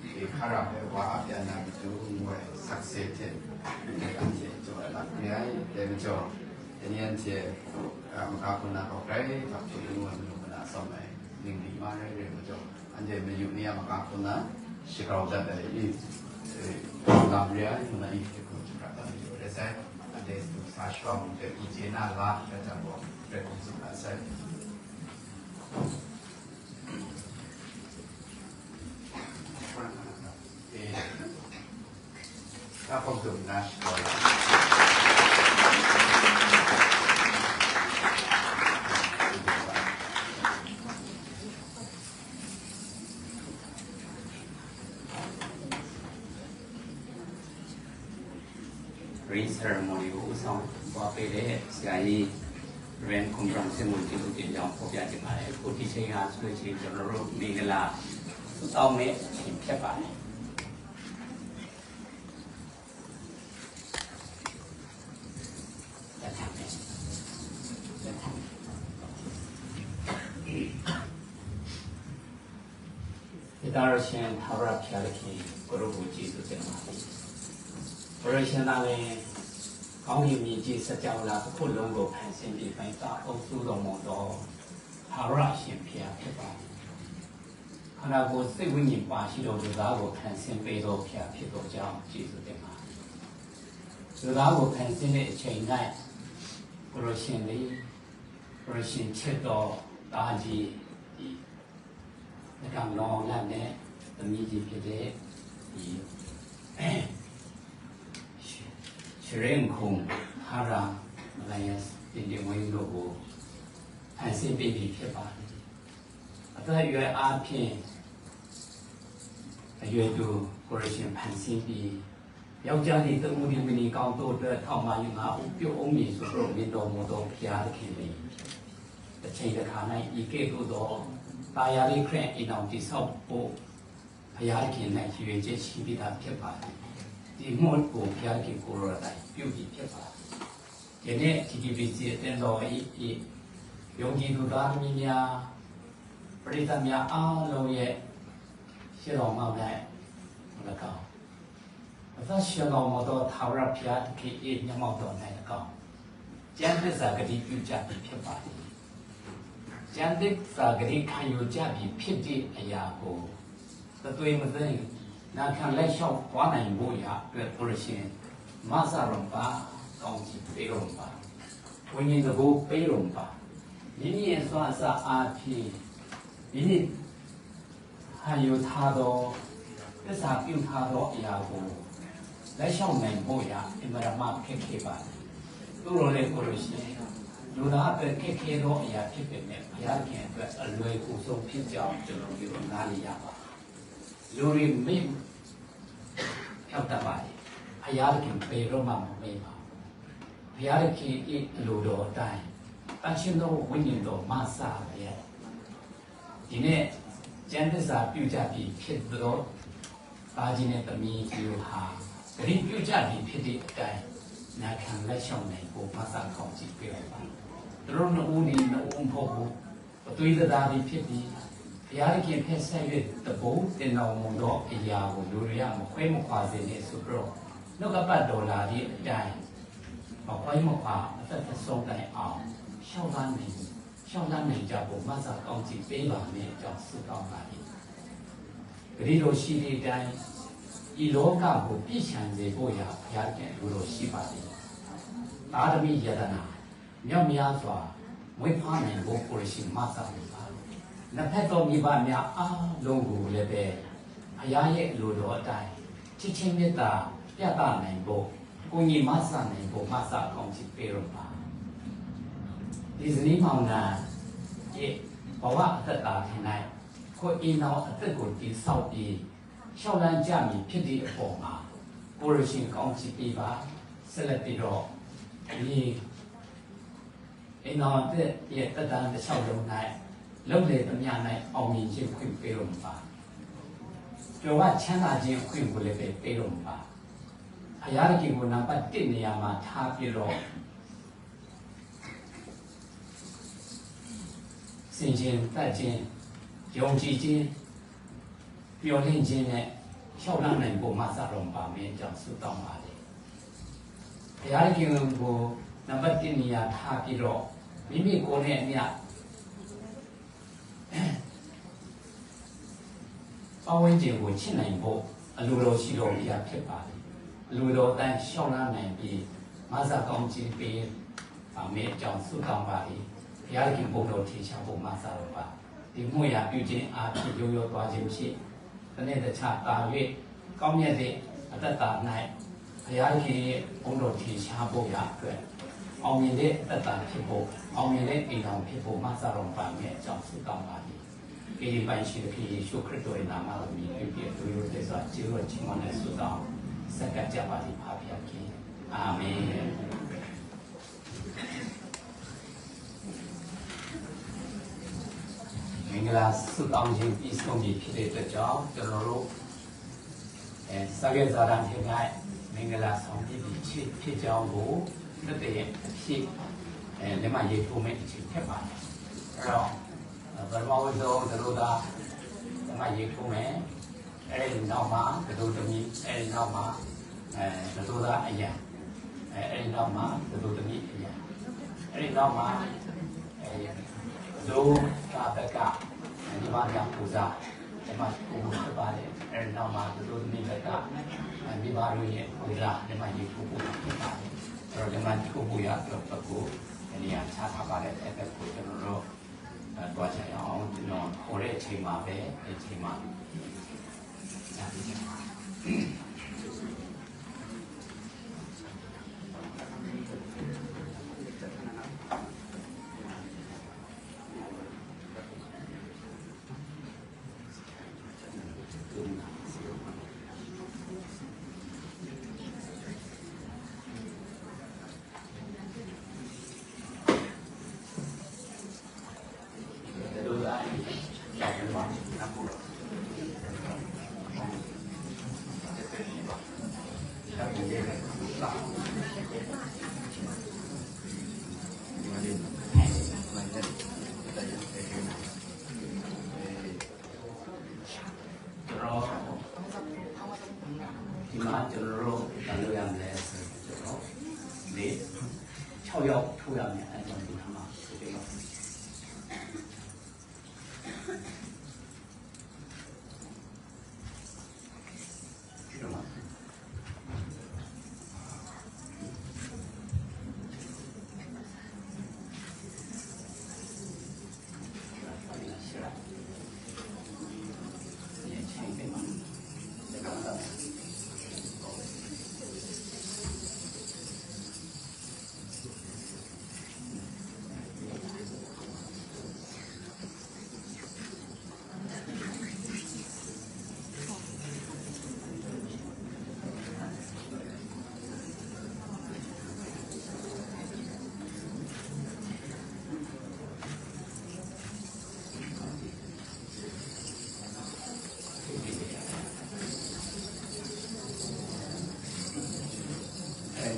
ที่ข้าราชการว่าอาจารย์จูงไว้สักเศษในการเจาะหลักเนี่ยเดี๋ยวจะอันนี้อันเดียมันก็คนนั้นออกได้ทำชุดนวลนวลสมัยหนึ่งดีมากเลยเดี๋ยวจะอันเดียมันอยู่เนี่ยมันก็คนนั้น是搞的一老人们一些工作的，有的在那是啥双的，以前那拉的怎么在工作那在。ถ้าผมดูนะ Green ceremony ကိုဆောင်သွားပေးတဲ့ဆရာကြီး Ren Conference ကိုကျေးဇူးတင်ကြောင်းဖော်ပြချင်ပါတယ်။ကိုဒီချိန်ဟာဆိုရင်ကျွန်တော်တို့မင်္ဂလာတောင်းတဲ့အချိန်ဖြစ်ပါတယ်။ဒီတာရရှင်သာရဖျားခင်ကိုရောကိုကျေးဇူးတင်ပါတယ်။ဘရရှင်သားလည်းကောင်းကင်မြေကြီးစကြောလာတစ်ခုလုံးကိုဖန်ဆင်းပြီးပိုင်တာအုပ်စုတော်မူသောသာရရှင်ဖျားဖြစ်ပါတယ်။ခန္ဓာကိုယ်စိတ်ဝိညာဉ်ပါရှိတော်လူသားကိုဖန်ဆင်းပေးသောဖျားဖြစ်သောကြောင့်ကျေးဇူးတင်ပါတယ်။လူသားကိုဖန်ဆင်းတဲ့အချိန်၌ဘရရှင်လေးဘရရှင်ချစ်တော်တာကြီးဒီကံလောင်းနဲ့သမီးကြီးဖြစ်တဲ့ဒီရှရင်ခုံဟာရာမလိုင်းယစ်ဒီဝင်းတို့ကိုဖန်ဆင်းပေးပြီးဖြစ်ပါတယ်။အသက်အရွယ်အားဖြင့်အရွယ်သူကိုရရှင်ဖန်ဆင်းပြီးယောက်ျားလေးတမှုဒီမီကောင်းတို့အတွက်ထောက်မှယူငါဥပြုံးအောင်မည်ဆိုတော့မြင်တော်မူသောဘုရားသခင်လေးတစ်ချိန်တစ်ခါ၌ဤကဲ့သို့သောတာယာလေးခရစ်အိမ်တော်တိဆောက်ဖို့ဘုရားခင်၌ရွေချက်ရှိပြီးသားဖြစ်ပါတယ်။ဒီမို့ကိုဘုရားခင်ကိုရောတိုင်းပြုပြီးဖြစ်ပါတယ်။ဒီနေ့ TTBC အသင်းတော်၏ယုံကြည်သူသားသမီးများပရိသတ်များအားလုံးရဲ့ရှေ့တော်မှာလည်း၎င်းအသက်ရှင်တော်မူသောသာရဘုရားခင်၏မျက်မှောက်တော်၌၎င်းကျမ်းသစ္စာဂတိပြုကြပြီးဖြစ်ပါတယ်။ကျမ်းသစ္စာဂတိခံယူကြပြီးဖြစ်တဲ့အရာကိုသွေးမသိနာခံလက်လျှောက်သွားနိုင်ဖို့ရအတွက်ဘုရားရှင်မဆရံပါကောင်းကြီးပေးတော်ပါဝိညာဉ်တကူပေးတော်ပါမိမိရဲ့စွမ်းစားအားဖြင့်မိမိခံယူထားသောသစ္စာပြုထားသောအရာကိုလက်လျှောက်နိုင်ဖို့ရအမှန်မှခက်ခဲပါတယ်သူတို့လည်းဘုရားရှင်လူသားအတွက်ခက်ခဲသောအရာဖြစ်ပေမဲ့ဘုရားခင်အတွက်အလွယ်ကူဆုံးဖြစ်ကြောင်းကျွန်တော်တို့နားလည်ရပါလူတွေမိရောက်တတ်ပါတယ်ဘုရားခင်ပေတော့မှမမေ့ပါဘုရားခင်ဤလူတော်အတိုင်းအရှင်တော်ဝိညာဉ်တော်မဆာရဲ့ဒီနေ့ကျမ်းသစ္စာပြုကြပြီးဖြစ်သောပါခြင်းနဲ့တမီးကြီးဟာဂရိပြုကြပြီးဖြစ်တဲ့အတိုင်းနာခံလက်ရှောင်နိုင်ဖို့မဆာကောင်းကြည့်ပြပါသူတို့နှစ်ဦးနဲ့နှစ်ဦးဖို့ကိုအသွေးသားပြီးဖြစ်ပြီးဘုရားခင်ဖက်ဆက်၍တဘုံတင်တော်မူသောအရာကိုလူတွေကမခွဲမခွာစေနဲ့ဆိုပြီးတော့နှုတ်ကပတ်တော်လာသည့်အတိုင်းမခွဲမခွာအသက်ဆုံးတိုင်အောင်ရှောက်လန်းနိုင်ကြဖို့မဆာကောင်းကြည့်ပေးပါနဲ့အကြောင်းဆုတောင်းပါ၏ဂရိတော်ရှိတဲ့အတိုင်းဤလောကကိုပြည့်ချမ်းစေဖို့ရာဘုရားခင်လူတော်ရှိပါသည်သာသမီယတနာမြောက်များစွာဝိဖားနိုင်ဖို့ကိုရရှိမဆာပါနှစ်ဖက်တော်မိဘများအားလုံးကိုလည်းပဲဘုရားရဲ့အလိုတော်အတိုင်းချစ်ချင်းမေတ္တာပြသနိုင်ဖို့ကိုကြီးမဆာနိုင်ဖို့မဆာကောင်းချစ်ပေးရပါဒီစနီးမောင်နာရဲ့ဘဝအသက်တာထင်၌ကိုအင်းတော်အသက်ကိုတည်ဆောက်ပြီးရှောက်လန်းကြမည်ဖြစ်တဲ့အပေါ်မှာကိုရရှင်ကောင်းချစ်ပေးပါဆက်လက်ပြီးတော့ဒီအင်းတော်ရဲ့တက်တန်းတစ်လျှောက်လုံး၌လုံလေသမျှ၌အောင်မြင်ခြင်းခွင့်ပေးတော်မူပါကျော်ဝချမ်းသာခြင်းခွင့်ကိုလည်းပေးတော်မူပါဘုရားခင်ကိုနံပါတ်1နေရာမှာထားပြီးတော့စင်ခြင်းတတ်ခြင်းယုံကြည်ခြင်းပျော်လင့်ခြင်းနဲ့လျှောက်လန်းနိုင်ဖို့မဆတော်ပါမင်းကြောင့်ဆုတောင်းပါလေဘုရားခင်ကိုနံပါတ်1နေရာထားပြီးတော့မိမိကိုယ်နဲ့အမျှပ ကောင်းဝန်းကျင်ကိုချစ်နိုင်ဖို့အလိုတော်ရှိတော်မူရဖြစ်ပါလေအလိုတော်တန်ရှောင်းလာနိုင်ပြီးမဆာကောင်းခြင်းပေးပါမယ်အကြောင်းဆုတောင်းပါလေဘုရားခင်ဘုံတော်ထင်ရှားဖို့မဆာတော်ပါဒီမှုရပြုခြင်းအားဖြင့်ရိုးရိုးသွားခြင်းဖြစ်တစ်နေ့တစ်ခြားတာ၍ကောင်းမြတ်တဲ့အတ္တတာ၌ဘုရားခင်ရဲ့ဘုံတော်ထင်ရှားဖို့ရအတွက်အောင်မြင်တဲ့အတ္တတာဖြစ်ဖို့အောင်မြင်တဲ့အိမ်တော်ဖြစ်ဖို့မဆာတော်ပါမယ်အကြောင်းဆုတောင်းပါလေဒီပိုင်းရှိတဲ့ယေရှုခရစ်တော်ရဲ့နာမတော်မြည်ပြီးတို့ရိုးတဲ့စွာကျေးဇူးချီးမွမ်းတဲ့ဆုတောင်းစက္ကကြပါလိမ့်ပါဗျာခင်အာမင်မင်္ဂလာဆုတောင်းခြင်းပြီးဆုံးပြီဖြစ်တဲ့အတွက်ကြောင့်ကျွန်တော်တို့စာရေးစာတမ်းထင်၌မင်္ဂလာဆောင်ပြီးဖြစ်ကြောင်းကိုသက်တည်းအဖြစ်လက်မှတ်ရေးထိုးမယ့်အချိန်ဖြစ်ပါတယ်အဲ့တော့ဘယ်မှာဝိသောတို့သာလက်မှတ်ရေးထိုးမယ်အဲ့ဒီနောက်မှာတို့သမီးအဲ့ဒီနောက်မှာတို့သာအရာအဲ့ဒီနောက်မှာတို့သမီးအရာအဲ့ဒီနောက်မှာတို့ကာတကဒီမှာကြောင့်ပူဇာဒီမှာပူဖြစ်ပါတယ်အဲ့ဒီနောက်မှာတို့သမီးဘက်ကဒီမှာတို့ရဲ့ပူဇာဒီမှာရေးထိုးဖို့ဖြစ်ပါတယ်အဲ့တော့ဒီမှာထိုးဖို့ရတော့ပကူနေရာချထားပါတဲ့အဲ့ဒါကိုကျွန်တော်တို့တွားချင်အောင်ကျွန်တော်ခေါ်တဲ့အချိန်မှာပဲအချိန်မှာကြာပြီကျွန်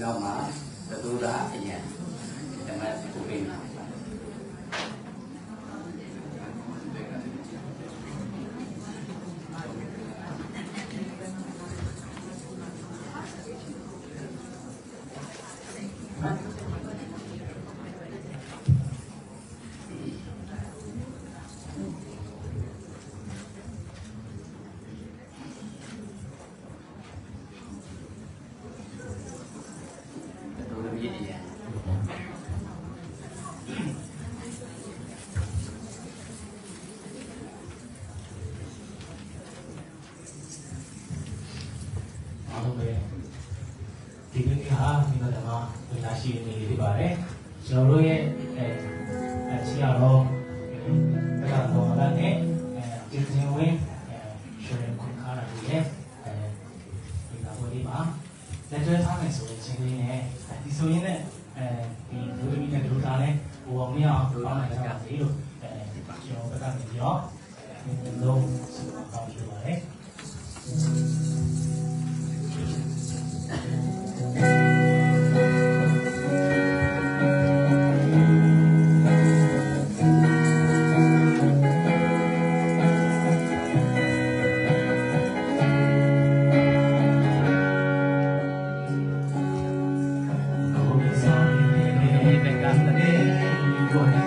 တော်မှာတို့သာအရင်ဒီမှာကိုပေးမှာရှိနေဖြစ်ပါတယ်ကျွန်တော်တို့ရဲ့အခြေရတော့ဘယ်ကတော့လည်းဒီဇင်ဝင်ရှင်ခွန်ခါရရဲ့ဒီကဘော်ဒီမှာလက်တွဲထားမယ်ဆိုရင်ချင်းလေးနဲ့ဒီဆိုရင်လည်းဒီလူတွေနဲ့လူသားနဲ့ဟိုမရအောင်ပေါင်းနိုင်ကြပါစေလို့ကျွန်တော်ဘက်ကနေပြီးတော့လုံးစုပေါင်းပြပါတယ်Go ahead.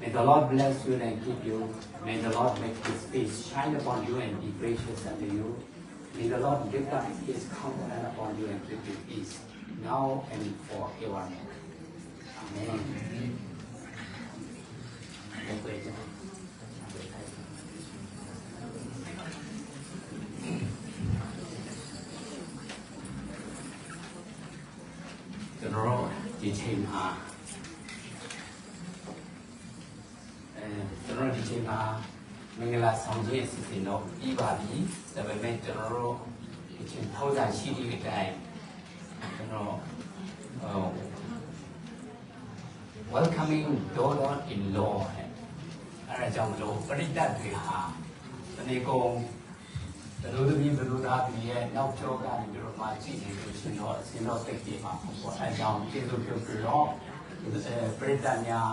May the Lord bless you and keep you. May the Lord make His face shine upon you and be gracious unto you. May the Lord lift up His countenance upon you and give you peace, now and forever. Amen. The Lord did him harm. ကျွန်တော်ဒီချိန်မှာမင်္ဂလာဆောင်ခြင်းအစီအစဉ်တော့ပြီးပါပြီ။ဒါပေမဲ့ကျွန်တော်တို့ဒီချိန်ထောက်စားရှိတဲ့အတိုင်းကျွန်တော်welcoming daughter in law အဲဒါကြောင့်လို့ပရိသတ်တွေဟာဒီနေ့ကောင်တို့သမီးဘလူသားပြည်ရဲ့နောက်ကျောကနေပြီးတော့မှကြည့်နေလို့ရှင်တော့အစင်တော့သိကြပါပေါ့။အဲကြောင့်ကျေးဇူးပြုပြီးတော့ပရိသတ်များ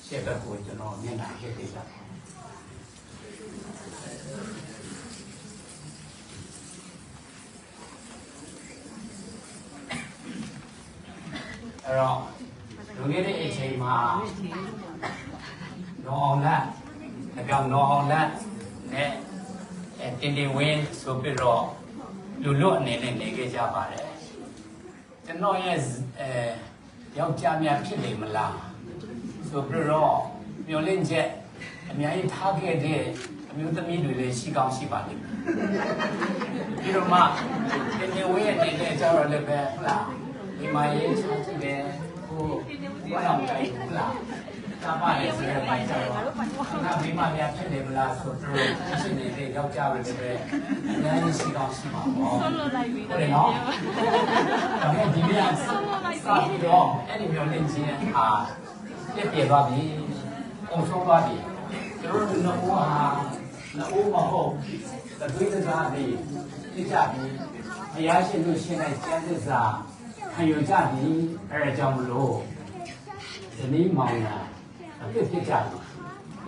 ရှေ့ဘက်ကိုကျွန်တော်မျက်နှာခဲ့ပေးတာအဲ့တော့လူငယ်တဲ့အချိန်မှာနော်အောင်လားအကြောင်းနော်အောင်လားနဲ့တင်တင်ဝင်းဆိုပြီးတော့လူလွတ်အနေနဲ့နေခဲ့ကြပါတယ်ကျွန်တော်ရဲ့ယောက်ျားများဖြစ်နေမလားဆိုပြီးတော့မျောလင့်ချက်အများကြီးထားခဲ့တဲ့အမျိုးသမီးတွေလည်းရှိကောင်းရှိပါလိမ့်မယ်ပြီးတော့မှတင်တင်ဝင်းရဲ့နေတဲ့ကြတော့လည်းပဲဟုတ်လားဒီမှာရေးချကြည့်တယ်ဟိုဘာအောင်ကြိုက်ဟုတ်လား တာပါလေဆိုတဲ့ပိုင်းကျတော့ငါမိမများဖြစ်နေမလားဆိုတော့ရှင်းနေတဲ့ယောက်ျားတွေလည်းအများကြီးရှိကောင်းရှိမှာပေါ့ဟုတ်တယ်နော်ဒါပေမဲ့ဒီနေ့ကစပြီးတော့အဲ့ဒီမျိုးလင်းချင်းဟာပြည့်သွားပြီအောင်ဆုံးသွားပြီကျွန်တော်တို့ကနှစ်ဦးမဟုတ်တသွေးတစားပြီးပြကြပြီဘုရားရှင်တို့ရှင်းတဲ့ကျမ်းသစ္စာခံယူကြပြီအဲဒါကြောင့်မလို့ဒီနေ့မောင်လာအပြစ်ဖြစ်ကြပြီ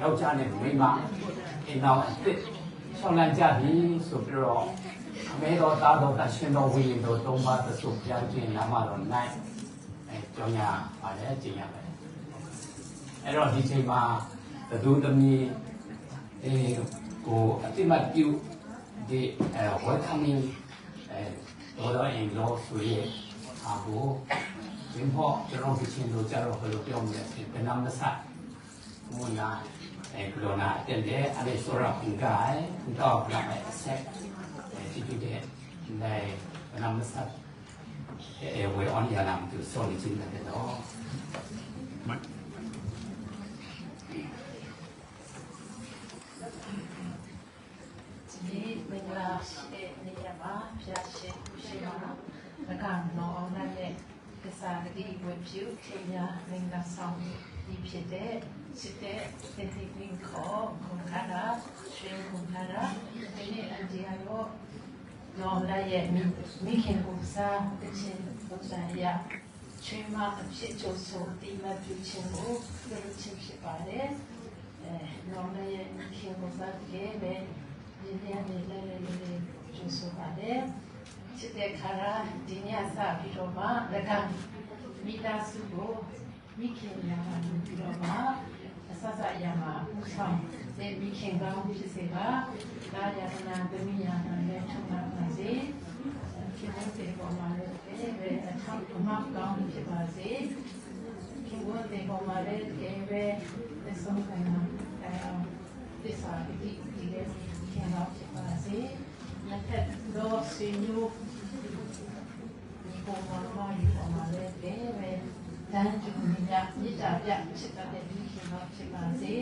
ယောက်ျားနဲ့မိန်းမအိမ်တော်အစ်စ်ဆောင်လန့်ကြပြီဆိုပြီးတော့အမေတော်သားတော်ကရှင်တော်ဝိညာဉ်တော်သုံးပါးသစုပြောင်းခြင်းနာမတော်၌ကြောင်းရပါတယ်ကျင့်ရမယ်အဲ့တော့ဒီချိန်မှာသူသမီးကိုအတိမတ်ပြုဒီwelcoming တော်ရင်လောဆိုရအခုဒီဖို့ကျွန်တော်ဒီချင်းတို့ကြတော့ဘယ်လိုပြောမလဲဘယ်နာမဆက်မူနာကလိုနာတဲ့လေအဲ့ဒီဆိုရပင်ကိုင်းတော့လာမယ်ဆက်ဒီဒီတဲ့လေဘယ်နာမဆက်ဝေး on ရလာမှသူစောနေချင်းတဲ့တော့ဒီမင်္ဂလာရှိတဲ့နေ့ရက်မှာဖျားရှင်ရှိမှာလကတော့အောင်တဲ့ကစားကတိဝတ်ပြုခင်ဗျာမင်္ဂလာဆောင်ဒီဖြစ်တဲ့စစ်တဲ့တင်တိပင်ခေါ်ခုံခါတာရှင်ခုံခါတာဒီနေ့အဒီအရောနော်လည်းရဲ့မိခင်ဥစားတချင်းဥစားရချွေးမအဖြစ်ချိုးဆိုဒီမှာပြုချင်းကိုလုပ်ချင်းဖြစ်ပါတယ်နော်လည်းရဲ့မိခင်ဥစားကလည်းဒီနေ့လည်းလည်းကျူဆိုပါတယ်စစ်တဲ့ခါရာဒီညစပြီးတော့မှလက်ကမိသားစုကိုမိခင်ရမှာပြီးတော့မှအဆဆအရာမှာဦးဆောင်တဲ့မိခင်ကောင်းဖြစ်စေပါဒါရတနာသမီးရနာနဲ့ထုံးပါစေခင်ဗျားတွေပေါ်မှာလည်းပဲအထောက်အမကောင်းဖြစ်ပါစေခင်ဗျားတွေပေါ်မှာလည်းပဲလက်ဆောင်ကမ်းသစ္စာဒီလည်းခင်ဗျားဖြစ်ပါစေလက်ထက်တော့ဆွေမျိုးဒီပေါ်မှာဒီပေါ်မှာလည်းပဲတန်းတူမြတ်မြတ်တာပြဖြစ်တဲ့ဒီခင်ဗျားဖြစ်ပါစေ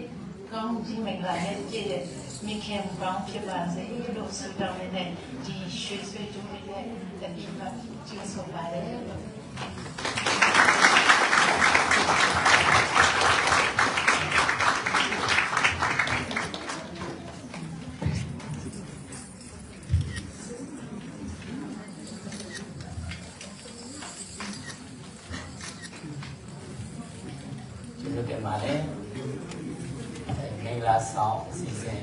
ကောင်းကြီးမင်္ဂလာနဲ့ကြည့်တဲ့မိခင်ကောင်းဖြစ်ပါစေလို့ဆုတောင်းနေတဲ့ဒီရွှေဆွေကျိုးလေးနဲ့တတိယကျူဆိုပါတယ်ဆောင်အစီအစဉ်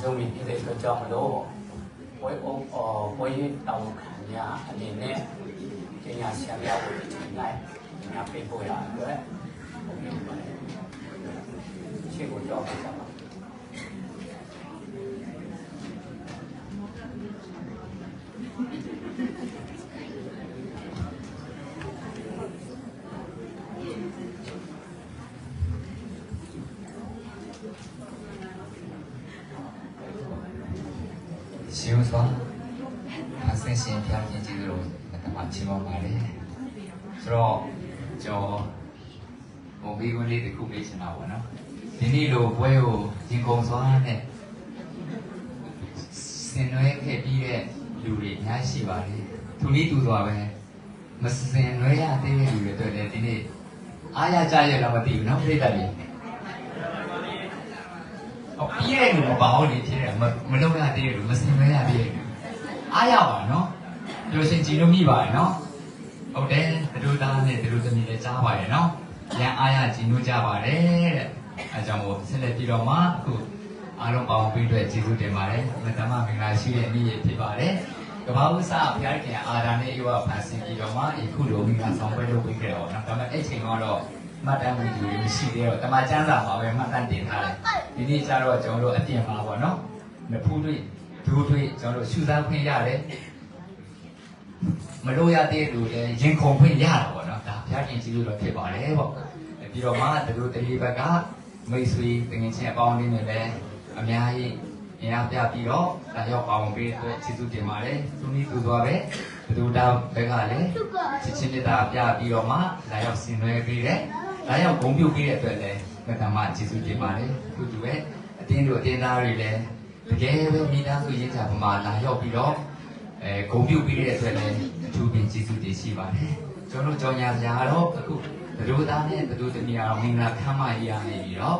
ဆုံးပြီးပြည့်တဲ့ကြောင့်မလို့ဘွေတောင်းခံရအနေနဲ့ကျညာဆရာများကိုချိန်လိုက်ညပေးဖို့ရအတွက်ရှေ့ကိုကြောက်ပြပါရှိဦးစွာအဆင်ရှင်ပြပြကြည့်လို့တမချီမောပါလေဆိုတော့ကျွန်တော်ဘီကိုလေးတစ်ခုပေးချင်တာပေါ့နော်ဒီနေ့လိုပွဲကိုရင်ကုန်စွာနဲ့ဆင်နွှဲခဲ့ပြီးတဲ့လူတွေအများရှိပါတယ်သူနည်းတူစွာပဲမဆင်နွှဲရသေးတဲ့လူတွေတွေ့တယ်ဒီနေ့အားရကြရလားမသိဘူးနော်ပြိတ္တတွေပြီးတဲ့လူမပါအောင်နေဖြစ်တယ်မလုပ်ရသေးတဲ့လူမစင်မရသေးတဲ့လူအားရပါနော်ပြောရှင်ကြည်လို့မိပါတယ်နော်ဟုတ်တယ်တို့သားနဲ့တို့သမီးလည်းကြားပါတယ်နော်ရန်အားရကြည်လို့ကြပါတယ်တဲ့အဲကြောင့်မို့ဆက်လက်ပြီးတော့မှအခုအားလုံးပေါင်းပြီးအတွက်ကျေးဇူးတင်ပါတယ်မတ္တမမင်္ဂလာရှိတဲ့နေ့ရဖြစ်ပါတယ်ကမ္ဘာဥစ္စာဘုရားခင်အာဒါနဲ့ဧဝဖန်ဆင်းပြီးတော့မှအခုလိုမင်္ဂလာဆောင်ပွဲလုပ်ပေးခဲ့တော့နော်ဒါပေမဲ့အဲ့ချိန်ကတော့မှတ်တမ်းဝင်သူတွေရှိသေးတော့တမချမ်းစာမှာပဲမှတ်တမ်းတင်ထားတယ်ဒီနေ့ကျတော့ကျွန်တော်တို့အပြင်မှာပေါ့နော်မဖူးတွေ့ဒူးတွေ့ကျွန်တော်တို့ရှုစားခွင့်ရတယ်မလို့ရတဲ့လူလည်းရင်ခုန်ခွင့်ရတာပေါ့နော်ဒါဘုရားရှင်ကျေးဇူးတော်ဖြစ်ပါတယ်ပေါ့ပြီးတော့မှတို့တတိဘက်ကမိတ်ဆွေတငယ်ချင်းအပေါင်းအသင်းတွေလည်းအများကြီးအင်အားပြပြီးတော့ဒါရောက်ပါဝင်ပေးတဲ့ကျေးဇူးတင်ပါတယ်သူနည်းသူသွားပဲတို့တောင်ဘက်ကလည်းချစ်ချင်းမြတ်တာပြပြီးတော့မှလာရောက်ဆင်နွှဲပေးတဲ့ ဒါကြောင့်ဂုဏ်ပြုပြီးတဲ့အတွက်လည်းမတ္တမကျေးဇူးတင်ပါတယ်ခုတူပဲအတင်းတို့အတင်းသားတွေလည်းတကယ်ပဲမိသားစုရင်းချပမာလာရောက်ပြီးတော့ဂုဏ်ပြုပြီးတဲ့အတွက်လည်းအထူးပင်ကျေးဇူးတင်ရှိပါတယ်ကျွန်တော်ကြောင်ညာစရာတော့အခုဘဒုသားနဲ့ဘဒုသမီးအောင်မင်္ဂလာခမ်းမကြီးရနေပြီးတော့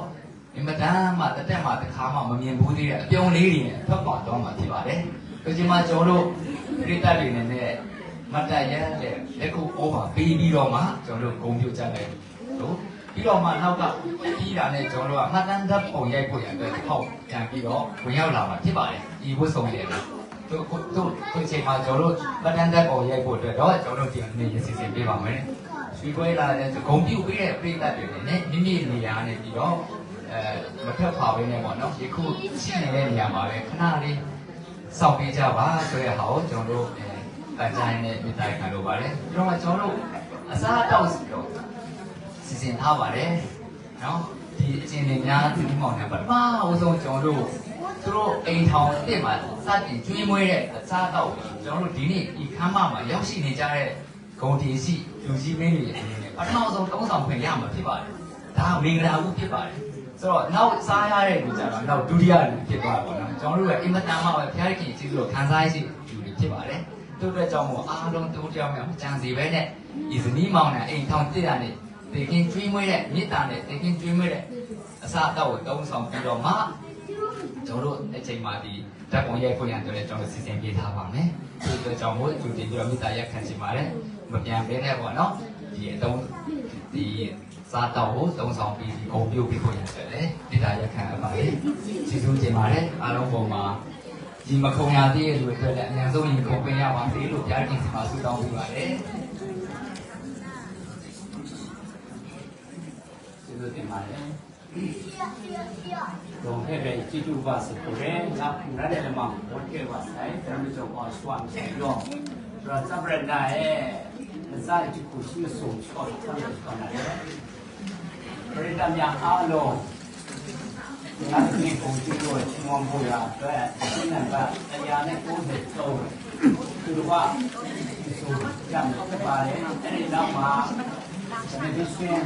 အင်မတန်မှတက်တက်မှတစ်ခါမှမမြင်ဘူးသေးတဲ့အပြုံးလေးတွေနဲ့ထွက်ပေါ်တော့မှာဖြစ်ပါတယ်ဒီမှာကျွန်တော်တို့ပြိတ္တတွေနဲ့မတ်တရတဲ့လက်ကိုဩဘာပေးပြီးတော့မှကျွန်တော်တို့ဂုဏ်ပြုကြတယ်လို့ပြီးတော့မှနောက်ကပြီးတာနဲ့ကျွန်တော်တို့ကမှတ်တမ်းဓာတ်ပုံရိုက်ဖို့ရတဲ့ထောက်ပြန်ပြီးတော့ဝင်ရောက်လာမှာဖြစ်ပါတယ်ဒီဝတ်စုံလေးတို့ခုချိန်မှာကျွန်တော်တို့မှတ်တမ်းဓာတ်ပုံရိုက်ဖို့အတွက်တော့ကျွန်တော်တို့ဒီနေ့ရစီစဉ်ပေးပါမယ်ရွှေပွဲလာတဲ့ဂုဏ်ပြုပေးတဲ့ပြိတ္တတွေနဲ့မိမိနေရာနဲ့ပြီးတော့မထက်ပါဘဲနဲ့ပေါ့နော်ဒီခုရှိနေတဲ့နေရာမှာပဲခဏလေးစောင့်ပေးကြပါဆိုတဲ့ဟာကိုကျွန်တော်တို့တန်ကြိုင်းနဲ့မိသားခံလို့ပါတယ်ပြီးတော့ကျွန်တော်တို့အစားအသောက်စီစဉ်ထားပါတယ်နော်ဒီအချင်းတွေများသူမောင်နဲ့ပထမအဆုံးကျွန်တော်တို့သူတို့အိမ်ထောင်အစ်စ်မှာစတင်ကျွေးမွေးတဲ့အစားအသောက်ကျွန်တော်တို့ဒီနေ့ဒီခမ်းမမှာရောက်ရှိနေကြတဲ့ဂုံတီရှိလူကြီးမင်းတွေအနေနဲ့ပထမဆုံးတုံးဆောင်ခွင့်ရမှာဖြစ်ပါတယ်ဒါမင်္ဂလာဦးဖြစ်ပါတယ်ဆိုတော့နောက်စားရတဲ့လူကြတော့နောက်ဒုတိယလူဖြစ်သွားပါတော့ကျွန်တော်တို့ကအင်မတန်မှပဲဖျားခင်ကျေးဇူးတော်ခံစားရှိလူတွေဖြစ်ပါတယ်တို့အတွက်ကြောင့်မို့အားလုံးတိုးတောင်းများမကြံစီပဲနဲ့ဤဇနီးမောင်နဲ့အိမ်ထောင်တစ်ရနဲ့တေခင်ကျွေးမွေးတဲ့မြစ်တာနဲ့တေခင်ကျွေးမွေးတဲ့အစားအသောက်ကိုတုံးဆောင်ပြီးတော့မှကျွန်တော်တို့အချိန်မှဒီဓာတ်ပုံရိုက်ဖို့ရန်အတွက်ကျွန်တော်စီစဉ်ပေးထားပါမယ်ဒီအတွက်ကြောင့်မို့သူတင်ပြီးတော့မြစ်တာရက်ခံချင်ပါတယ်မပြန်ပေးနဲ့ပေါ့နော်ဒီအတုံးဒီစားတော့ကိုတုံးဆောင်ပြီးဂုံပြုတ်ပြီးဖို့ရတဲ့လေမြစ်တာရက်ခံပါလေကျေးဇူးတင်ပါတယ်အားလုံးပုံမှာဒီမခုံရသေးတဲ့လူတွေအတွက်လည်းအများဆုံးရင်ခုံပင်ရပါသေးလို့ကြားတင်စီမှာဆုတောင်းပေးပါတယ်ကျေးဇူးတင်ပါတယ်donc here jitu vas kore la pura de ma hotel was sai term so on swam sai yo ra sabrana sa ji ku shi so chot ta ta na de prita mya a lo na ni ko ji lo chimon bo ya atwa ni na ba aya ne 93သူကဆိုကြံတော့ပါတယ်အဲ့ဒီနောက်မှာဒီ mission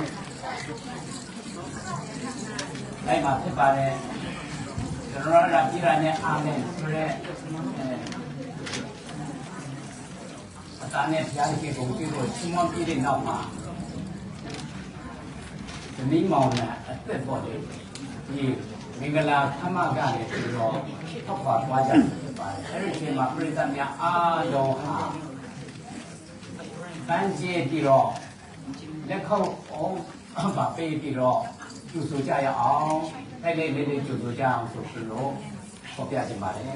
အဲ့မှာဖြစ်ပါတယ်ကျွန်တော်တို့ကပြည်ရနဲ့အားနဲ့ဆိုရဲအတားနဲ့ဖျားကြီးကိုကြည့်လို့ချင်းမပြည့်တဲ့နောက်မှာဒီမိမောင်နဲ့အသက်ပေါ်တယ်ဒီမင်္ဂလာခမကလည်းပြီးတော့ထောက်ပါသွားကြဖြစ်ပါတယ်အဲ့ဒီအချိန်မှာပြည်သူများအားလုံးဟာတန်းကျပြီးတော့လက်ခုပ်အောင်ပါပေးပြီးတော့ကျူဆိုကြရအောင်အဲ့လေးလေးကျူဆိုကြအောင်ဆိုပြီးတော့ဖော်ပြခြင်းပါတယ်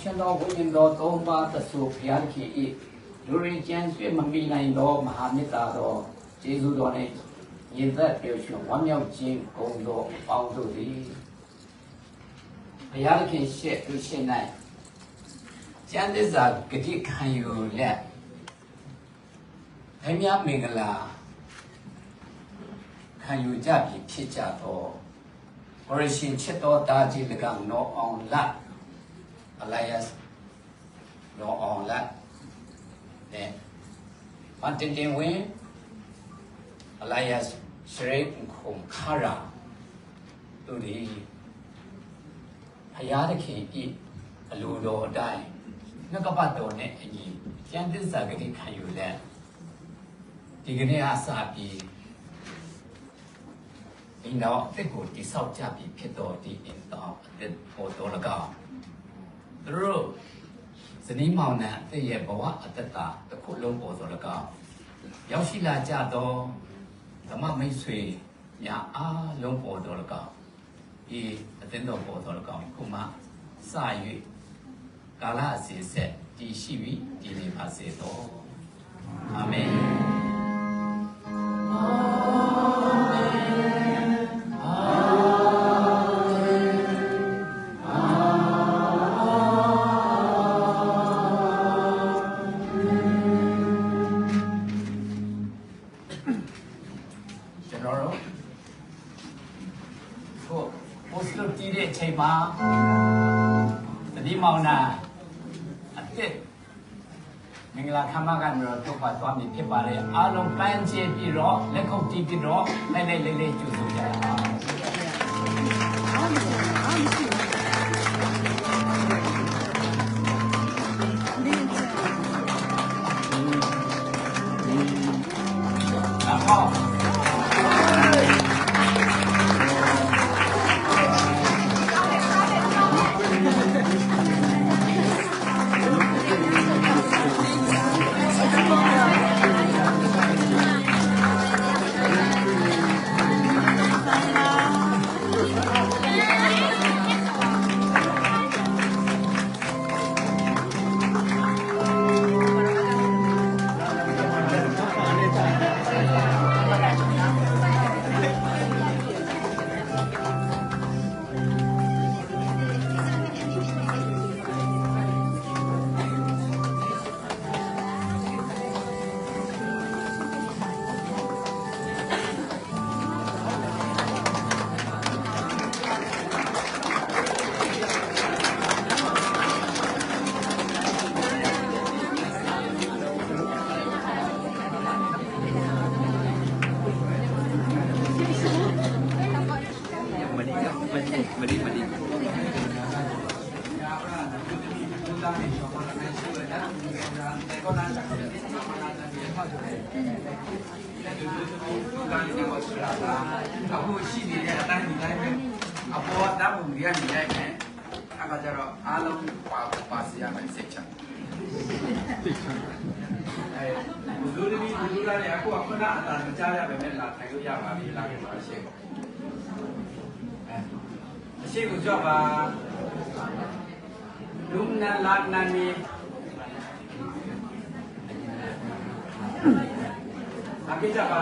ရှင်တော်ဝိညာဉ်တော်သုံးပါးသဆိုဘုရားခင်ဤလူရင်းကျမ်းဆွေမမိနိုင်သောမဟာမေတ္တာတော်ကျေးဇူးတော်နှင့်ညီသက်ပြောရှင်ဝမ်းမြောက်ခြင်းဂုဏ်တော်ပေါင်းတို့သည်ဘုရားခင်ရှေ့သူရှင်၌ကျမ်းသစ္စာဂတိခံယူလက်အမြတ်မင်္ဂလာခံယူကြပြီဖြစ်ကြသောဘရရှင်ချစ်တော်တာကြီး၎င်းနောအောင်လအလိုင်ယပ်နောအောင်လနဲ့မန်တင်တင်ဝင်အလိုင်ယပ်ရှရိတ်ခုံခါရာတို့ဒီဘုရားသခင်ဤအလိုတော်အတိုင်းနှုတ်ကပတ်တော်နဲ့အညီကျမ်းသစ္စာဂတိခံယူလက်ဒီကနေ့အစပြီးဒီနောက်အသက်ကိုတိဆောက်ကြပြီဖြစ်တော်ဒီအင်တော်အသက်ပေါ်တော်၎င်းသူတို့ဇနီးမောင်နှံအသက်ရဲ့ဘဝအတ္တတစ်ခုလုံးပေါ်တော်၎င်းရောက်ရှိလာကြသောဓမ္မမိတ်ဆွေများအားလုံးပေါ်တော်၎င်းဒီအသက်တော်ပေါ်တော်၎င်းခုမှစ၍ကာလအစဉ်ဆက်တည်ရှိပြီးတည်နေပါစေသောအာမင်မှာတတိမောင်နာအသက်မင်္ဂလာခမ်းမကနေတော့ထုတ်ပါသွားပြီဖြစ်ပါတယ်အားလုံးပန်းချေပြီးတော့လက်ခုပ်တီးပြီးတော့လိုက်လေးကျူဆိုကြရအောင်အခုရှိနေတဲ့အတိုင်းဒီတိုင်းပဲအပေါ်ဓာတ်ပုံတွေကနေရိုက်မယ်အခါကျတော့အားလုံးပါစီရမယ်စိတ်ချလူတွေလူလာနေအခုကခုနအတန်မကြားရပဲနဲ့လာထိုင်လို့ရပါပြီလာကြပါရှေ့ပေါ့အရှိကိုကြောက်ပါလူနာလာနာမီအကိကြပါ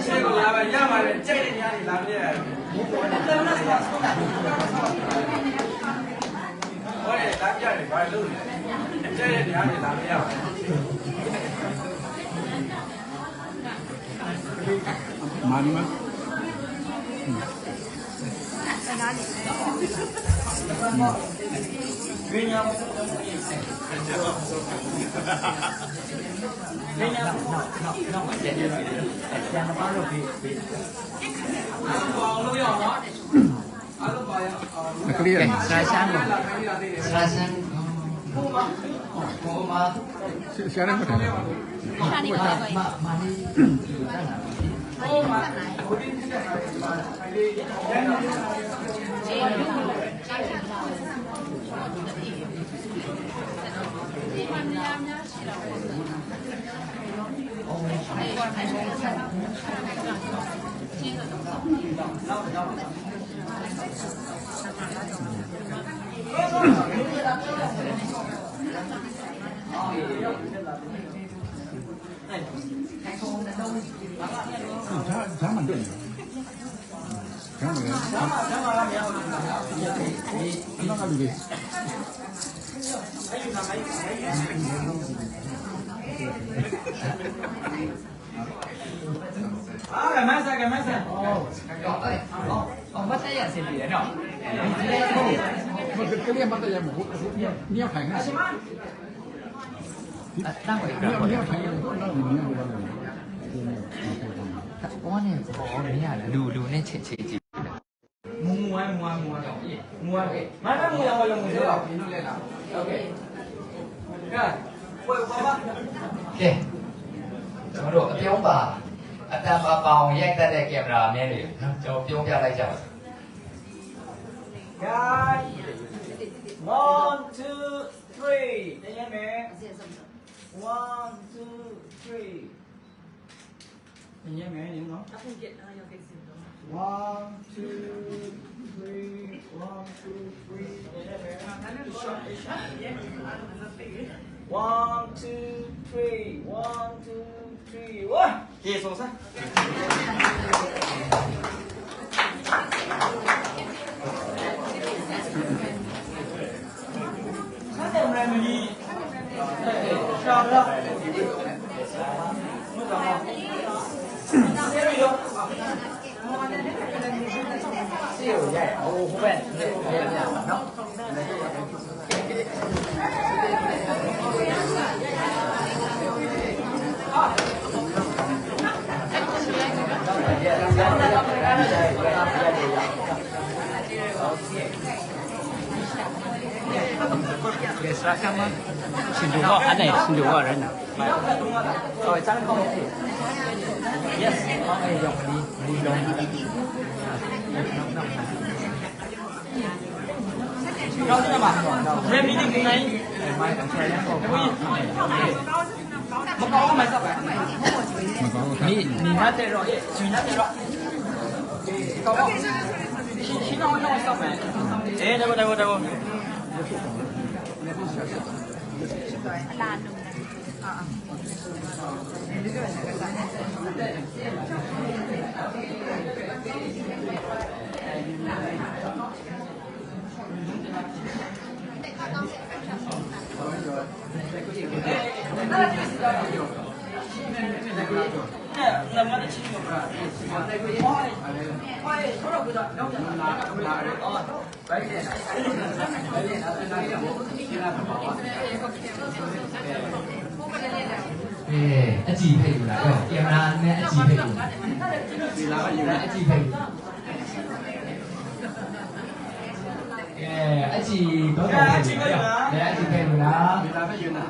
ရှေ့ကိုလာပါရပါတယ်ကြိတ်နေရတယ်လာပြည့်ရတယ်ဟောတယ်တာပြရတယ်ဘာလို့လဲကြိတ်နေရတယ်လာပြည့်ရတယ်မာနီမHãy subscribe cho kênh Ghiền Mì Gõ để không bỏ lỡ cái máy xe mất tay à xin gì đấy nhởมันคือเรียกมันก็ยังหมูเนี่ยแข็งนะ đang phải เนี่ยแข็งอย่างนี้เราอย่างนี้ดูว่า có này có đấy là đủ nên chế gì mua máy mua là mua được ok rồi quay qua kìa chúng đồ cái tiếng bà ta bà bảo nhắc ta để kèm là nghe đi cho tiếng bà lại chào guys 1 2 3 đây nha mẹ 1 2 3 đây nha mẹ những nó 1 2 3 1 2 3 1 2 3 1 2 3 xuống sao sao em này mình đi sao đó siêu vậy ô không biết nó Silakan xin đúng gọi anh này xin đúng gọi đấy nè rồi chắc không yes có ai dòng đi luôn đâu thế bạn em đi cái này mai thằng trai nó có mày sao vậy mi nát thế rồi suy nát thế rồi có khi nó sao vậy ê đâu anh chị phảiอยู่แล้วเกมนั้นเนี่ยanh chị phảiอยู่anh chị phải anh chị có thể phảiอยู่để anh chị phảiอยู่นะ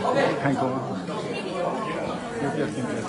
ok thành công điều kiện tìm kiếm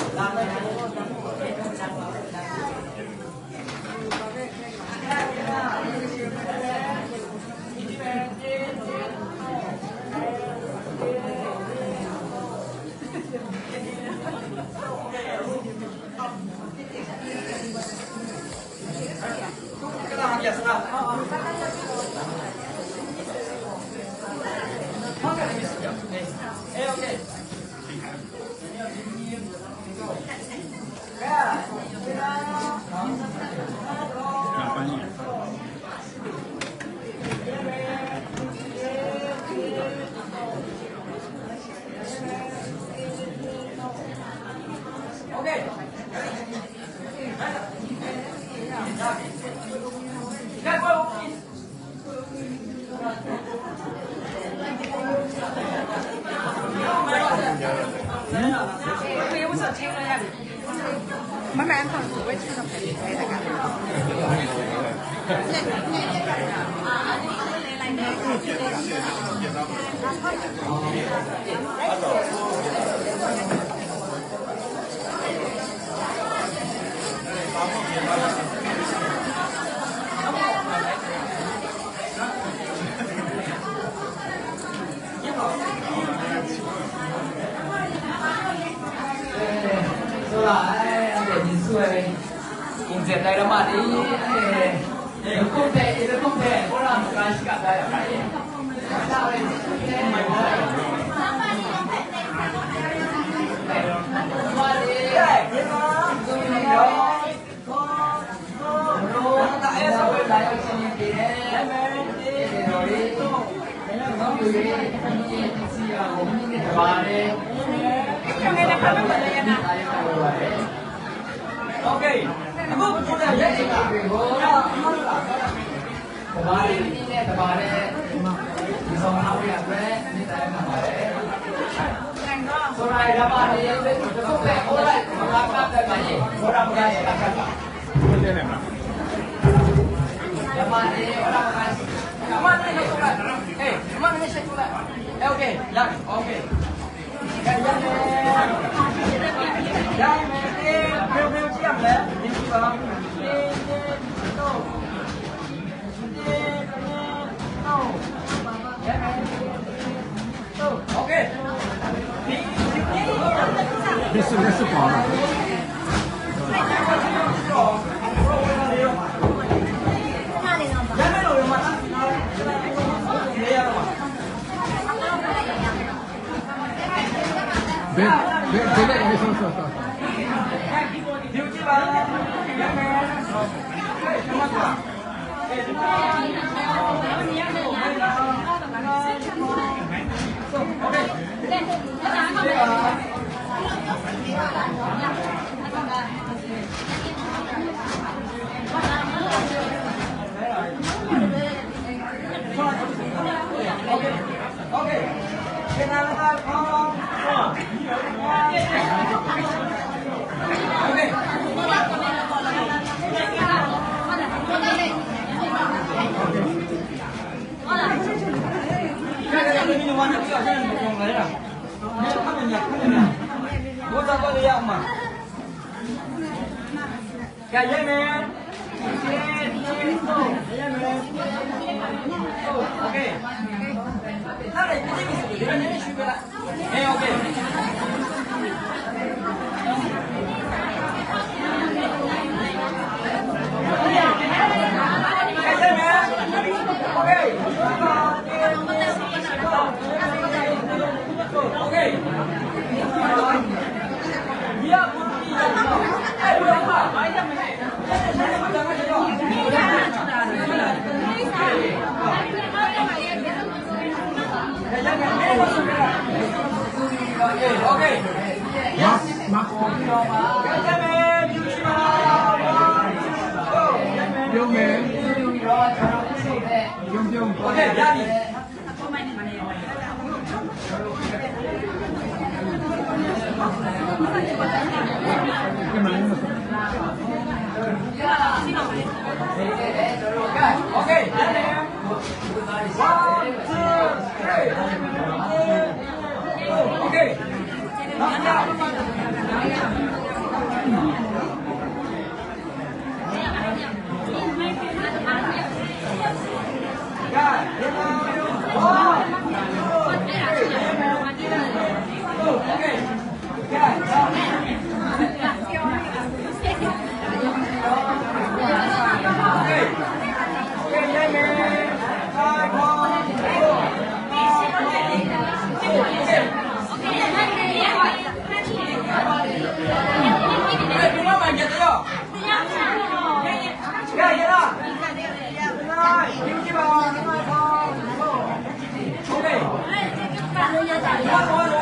Hãy subscribe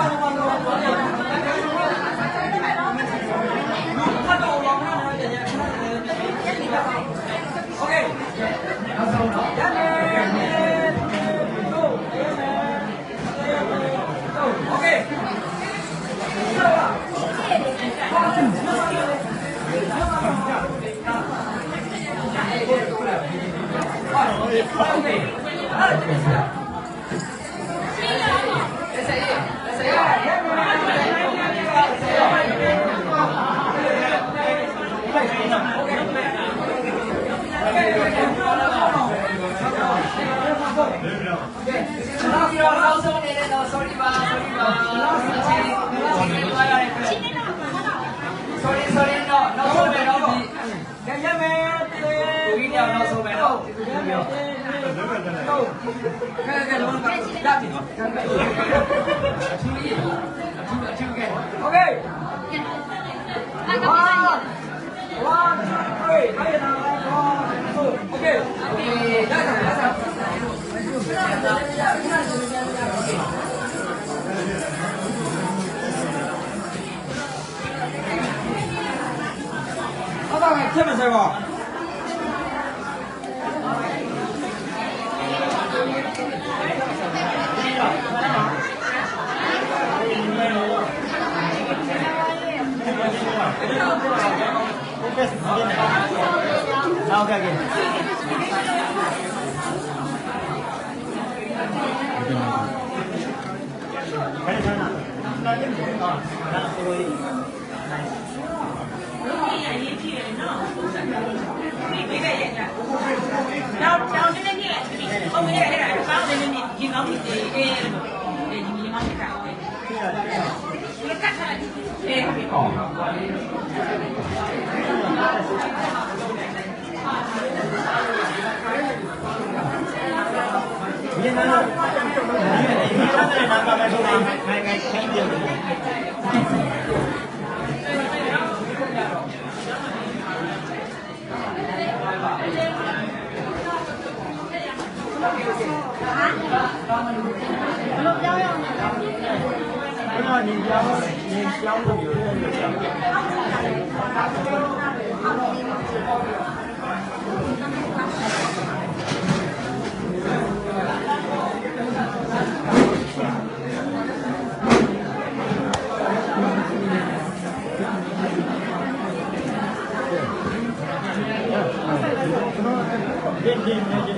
cho kênh Ghiền Mì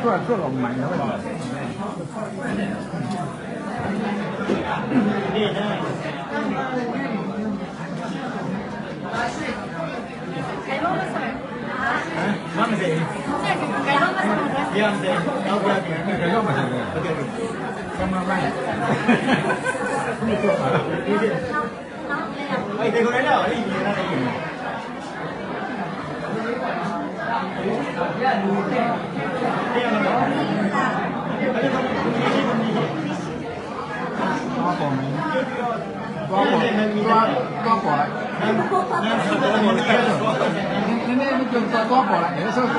Gõ để không bỏ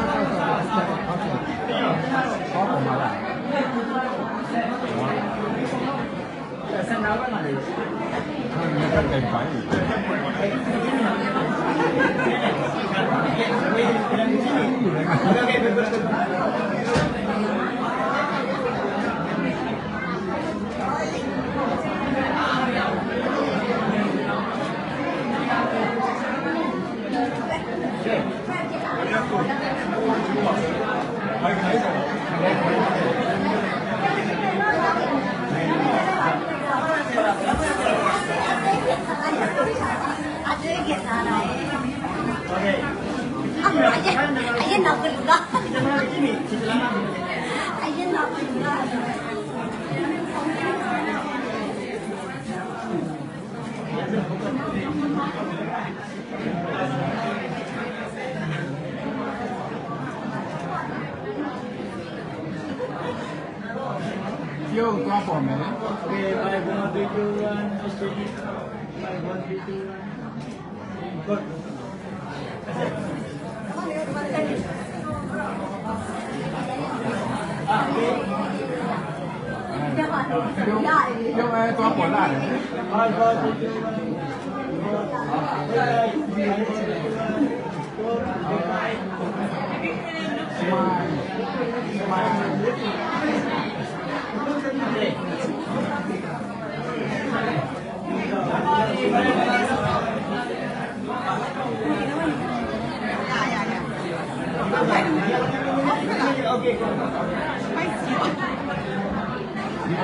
lỡ 用来装火辣的。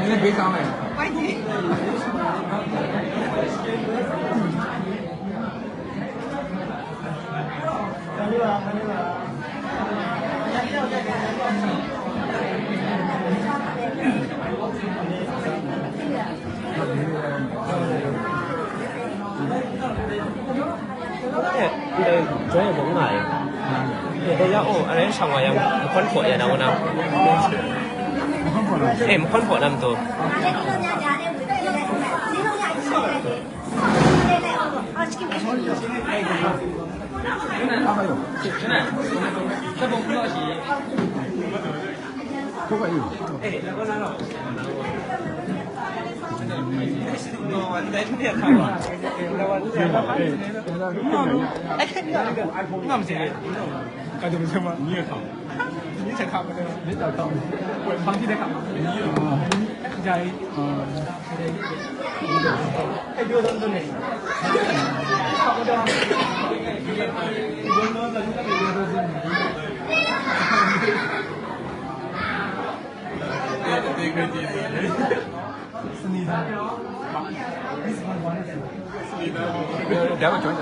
你别讲了。专业蒙来，对，要อันนี้ช่างว่ายังค้นขวดอย่างนั้นนะมันค้นขวดนั่นตัว那么些，感觉不错吗？你也看，你才看不了，你才看，我长期在看，你家哎，丢东西呢？差不多。是你的。两个转角。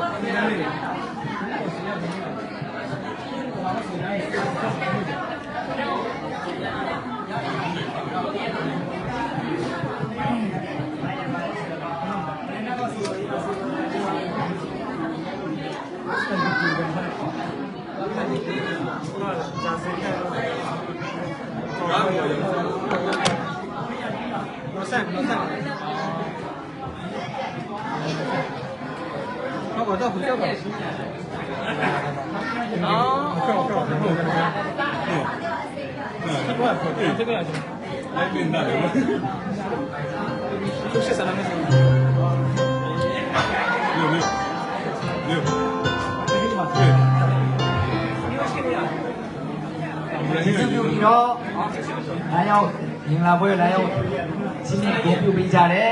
我到回家吧。这个要行。来，领导，都是啥东西？六。ကျေးဇူးပြုပြီးတော့လာရောက်မင်္ဂလာပွဲလာရောက်ချင်းချင်းကိုပြုပေးကြတဲ့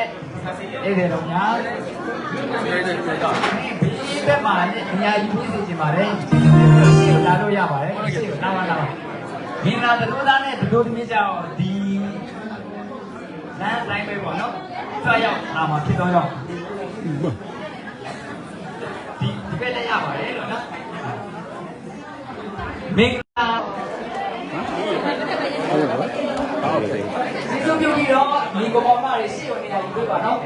ဧည့်သည်တော်များဒီဘက်မှာလည်းအများကြီးပြည့်စုံကြပါတယ်ရှေ့လာလို့ရပါတယ်ရှေ့လာပါမင်္ဂလာတို့သားနဲ့တို့သမီးကြောင့်ဒီလမ်းတိုင်းပဲပေါ့နော်ကြွရောက်လာမှာဖြစ်တော့ရောက်ဒီဘက်လည်းရပါတယ်လို့နော်မင်္ဂလာကျေးဇူးပြုပြီးတော့ဒီကောင်မတွေရှေ့ဝင်နေတာဒီလိုပါနော်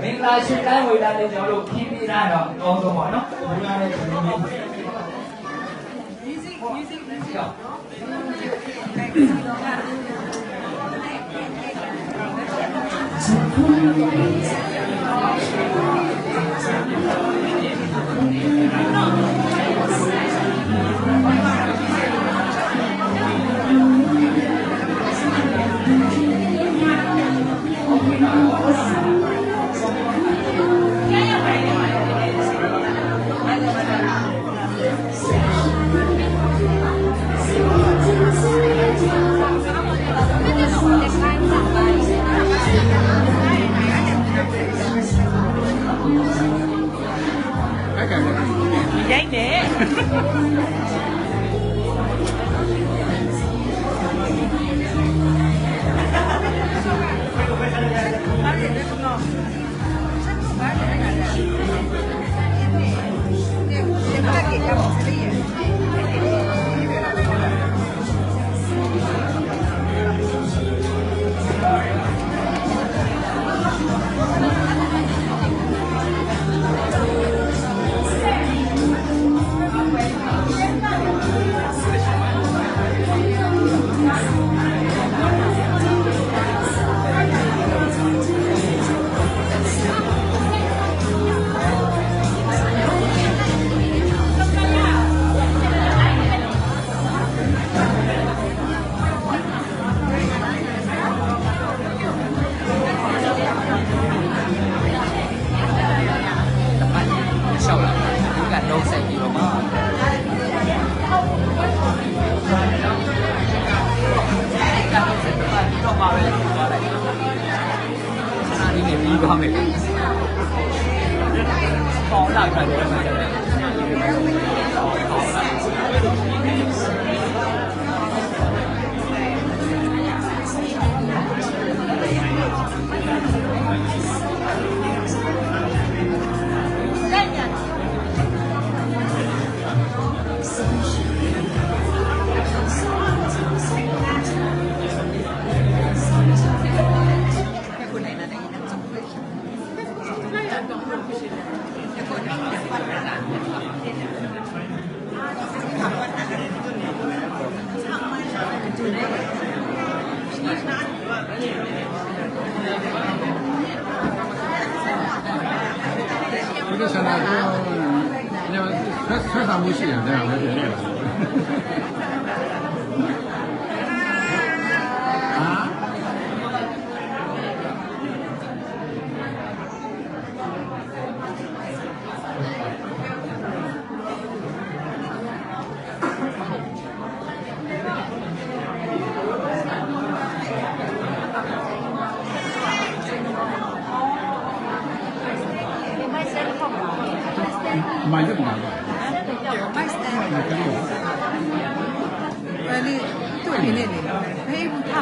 မင်္ဂလာရှင်တိုင်းဝေလာလေးကျွန်တော်တို့ဖြည်းဖြည်းလာတော့အကောင်းဆုံးပါနော်ဘုရားနဲ့ရှင်ကြီး Vậy nè. กันโดนใส่กี่บ้างการโดนใส่ตัวที่ต้องมาเป็นอะไรขนาดนี้เนี่ยมีบ้างไหมฟ้องหลักการเดินมาจากไหน这个相当于缺少木器啊，这样我觉得。啊？买这么大个？买三。你对面那里，黑不烫。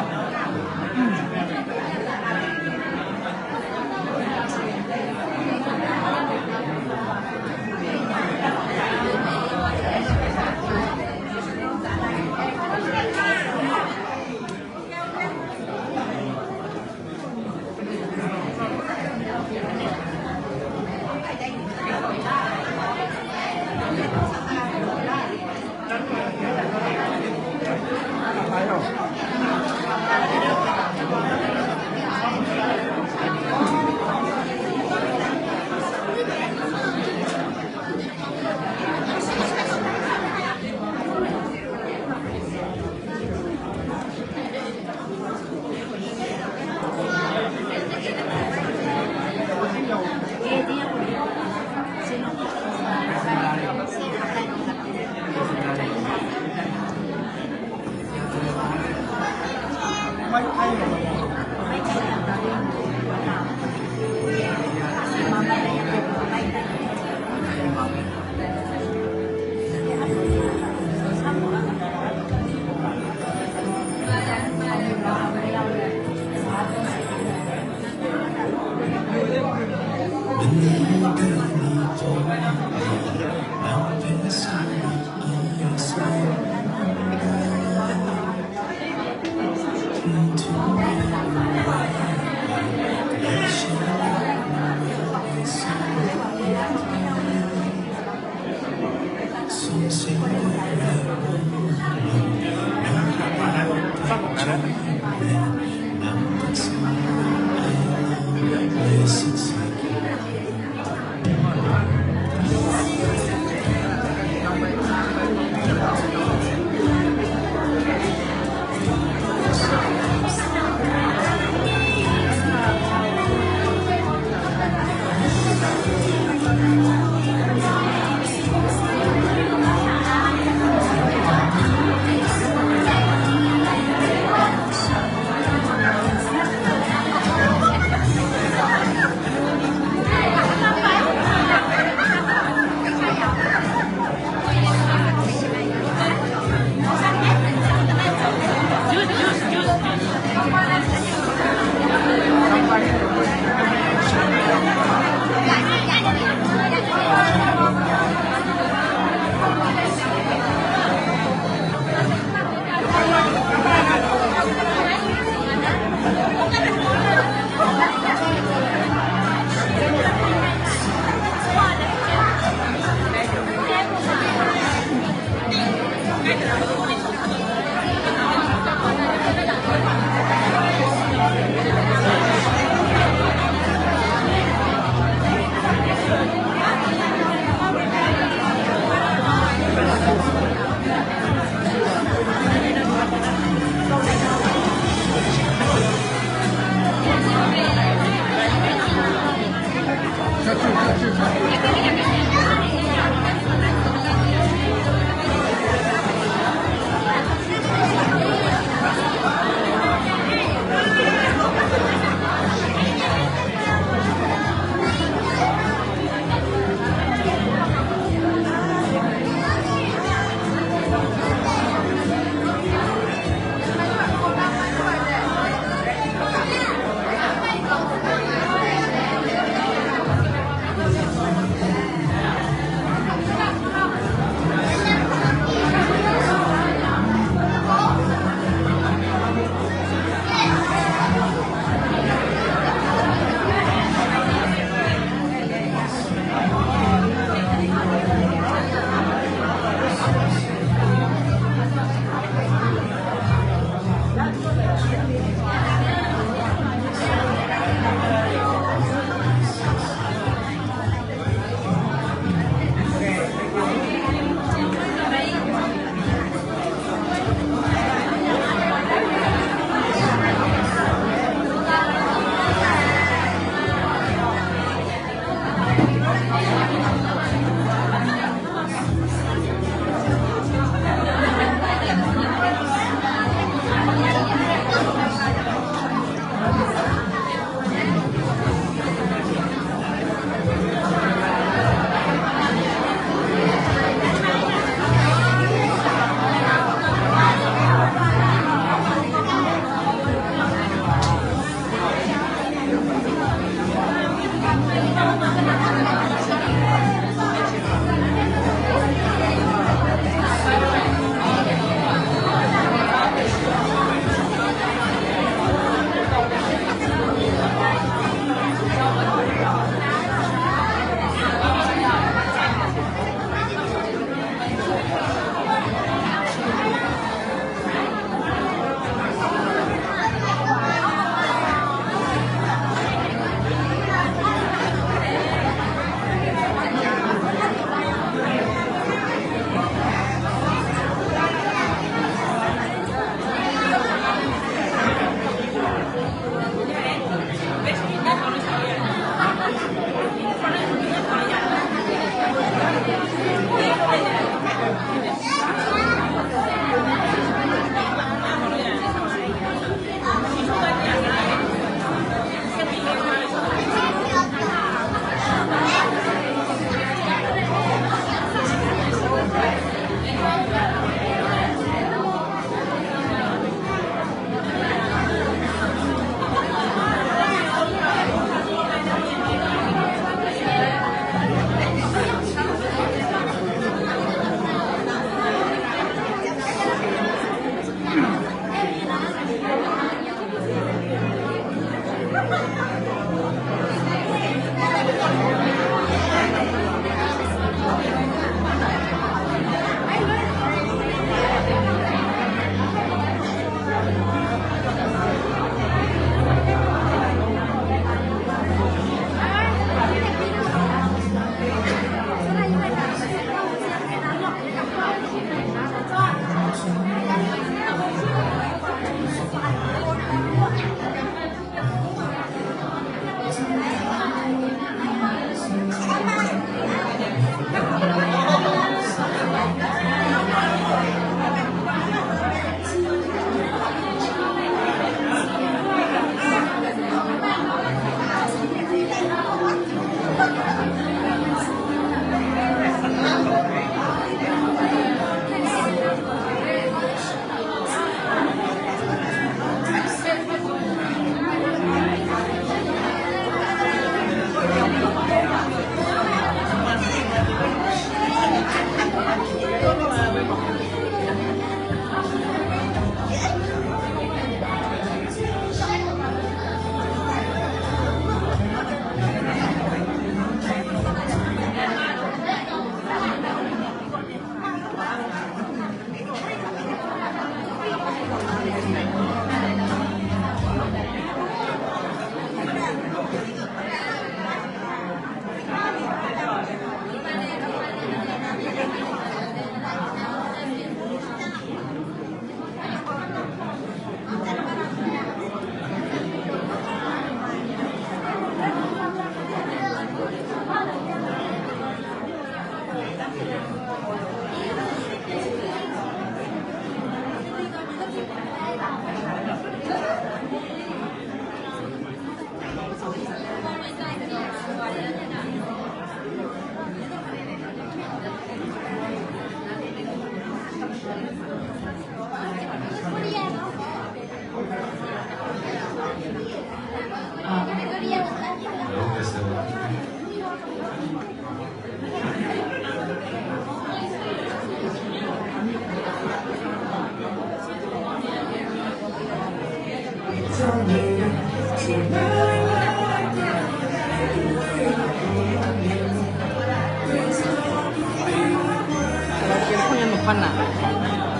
phân à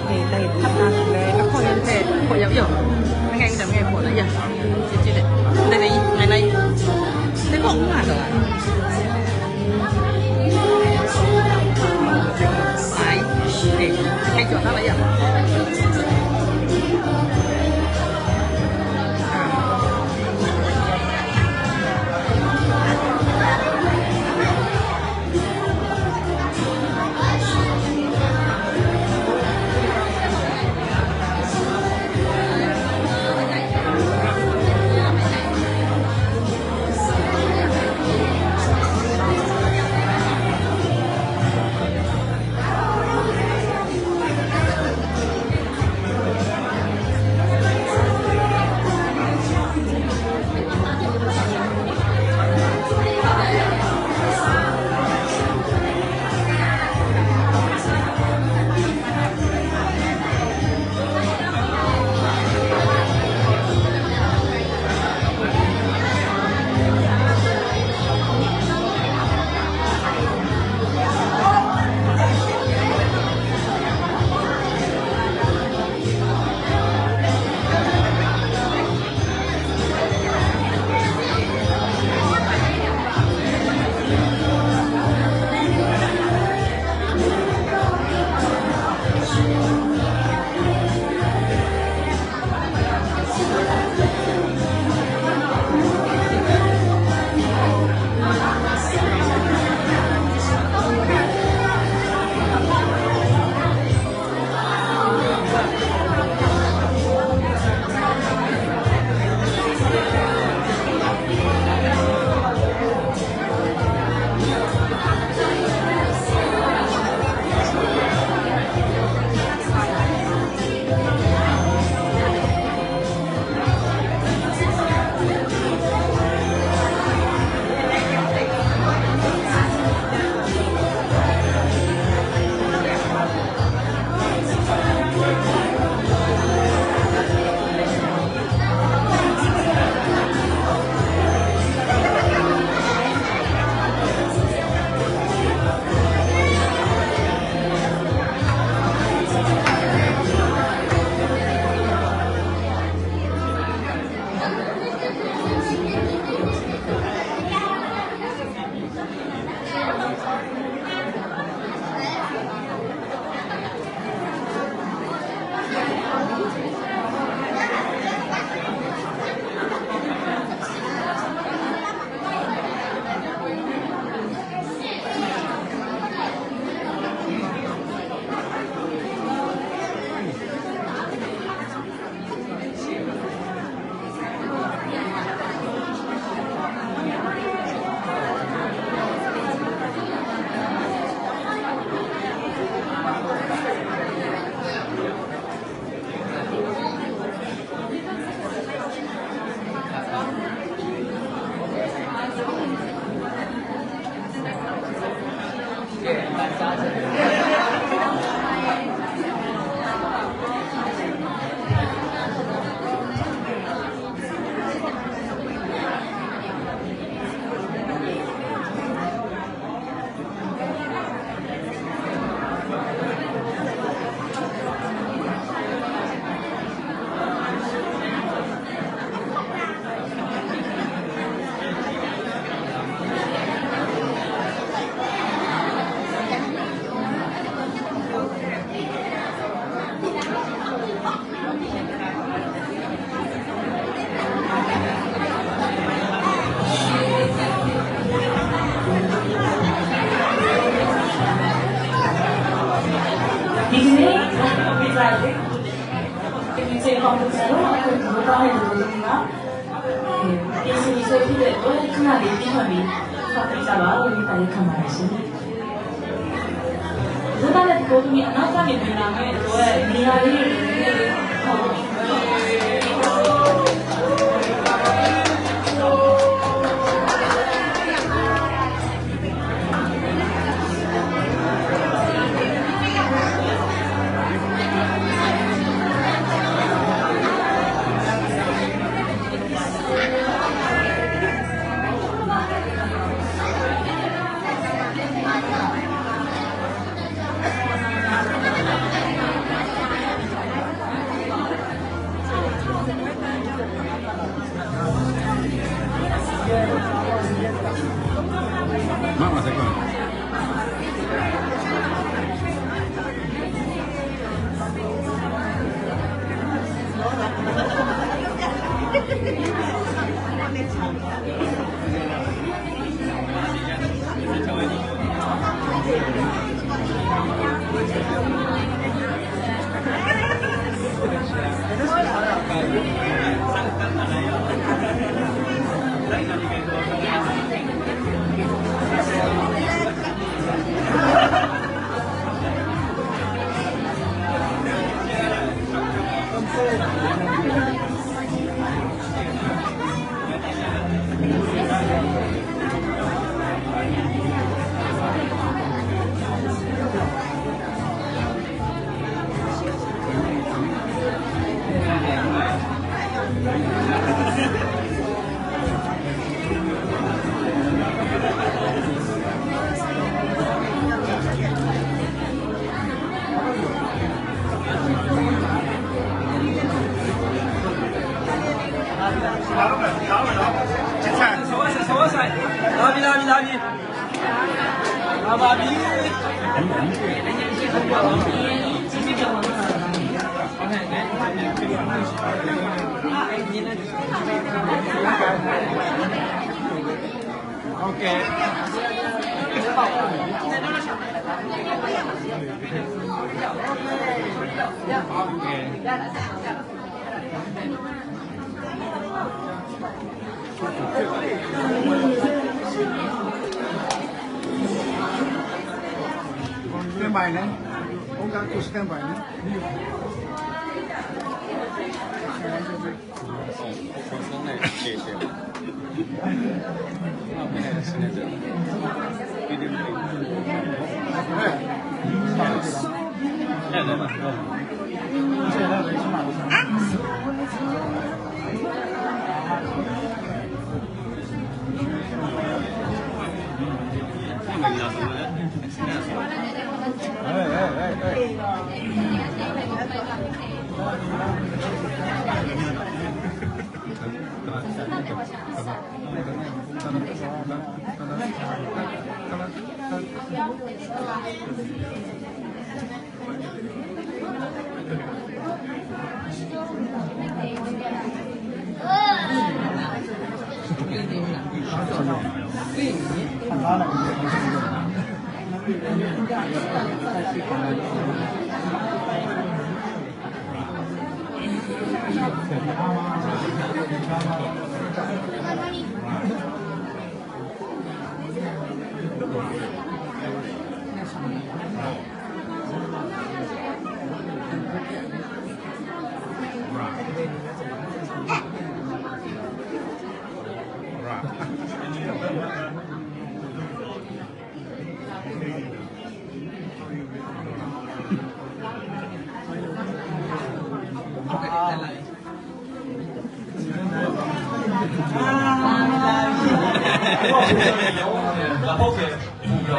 thì đây thắp ra cái các con nhân thể của giáo dục ngày ngày ngày của nó giờ chị đây này ngày nay thế cũng là rồi phải thì cái chỗ đó là gì ဒီကနေ့ပြကြတယ်ဒီချိန်ကောင်းတဲ့တော့အခုဒီကောင်းတဲ့လူတွေကဒီစီဆိုဖြစ်တဲ့တော့ခဏလေးပြမှပြီးဖတ်ပြကြပါလို့ဒီတိုင်းခံပါရှင်ဒီကနေ့ကိုဒီအနောက်ကနေပြန်လာမယ်တော့နေရာလေးတွေဟောbài này ông đã có stand by này Hãy subscribe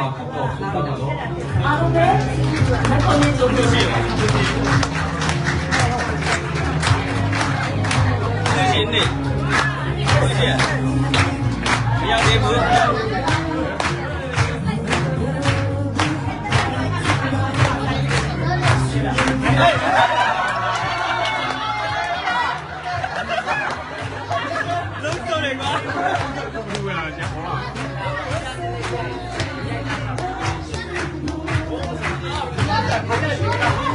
cho kênh Ghiền Mì Gõ để không bỏ lỡ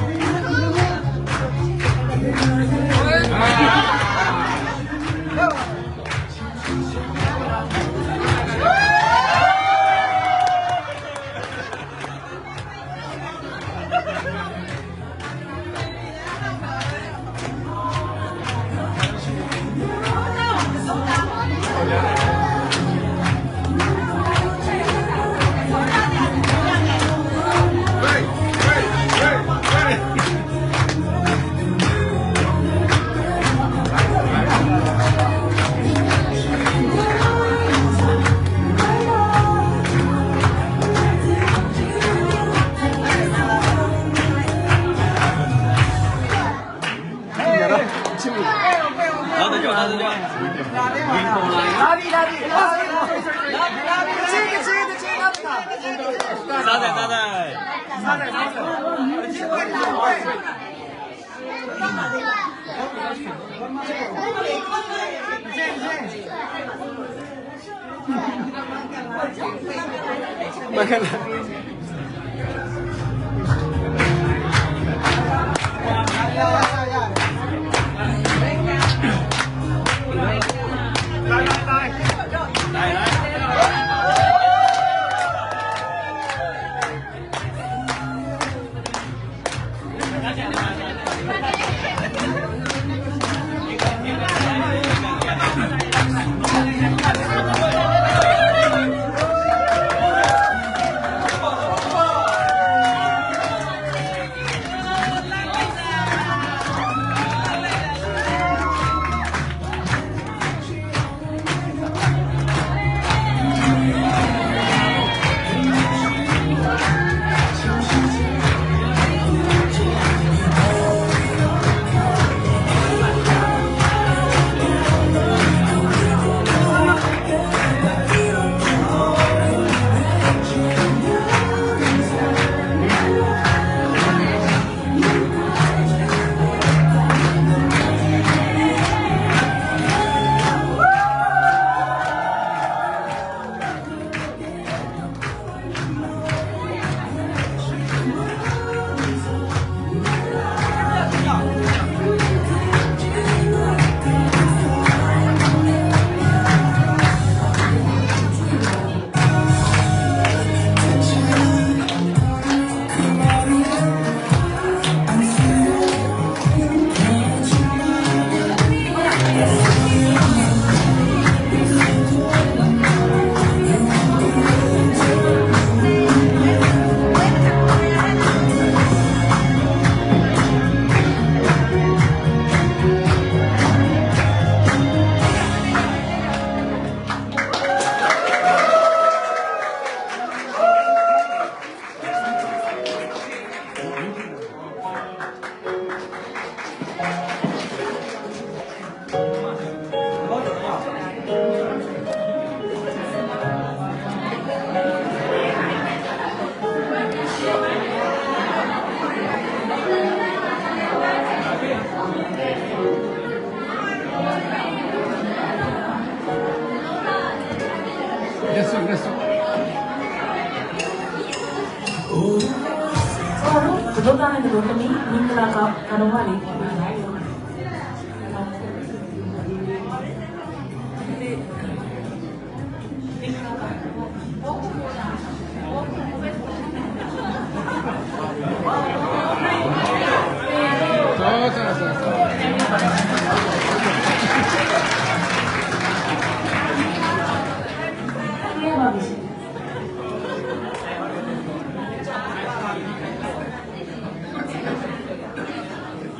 부족하는 것들이 민들아가 가로말이 보이나요?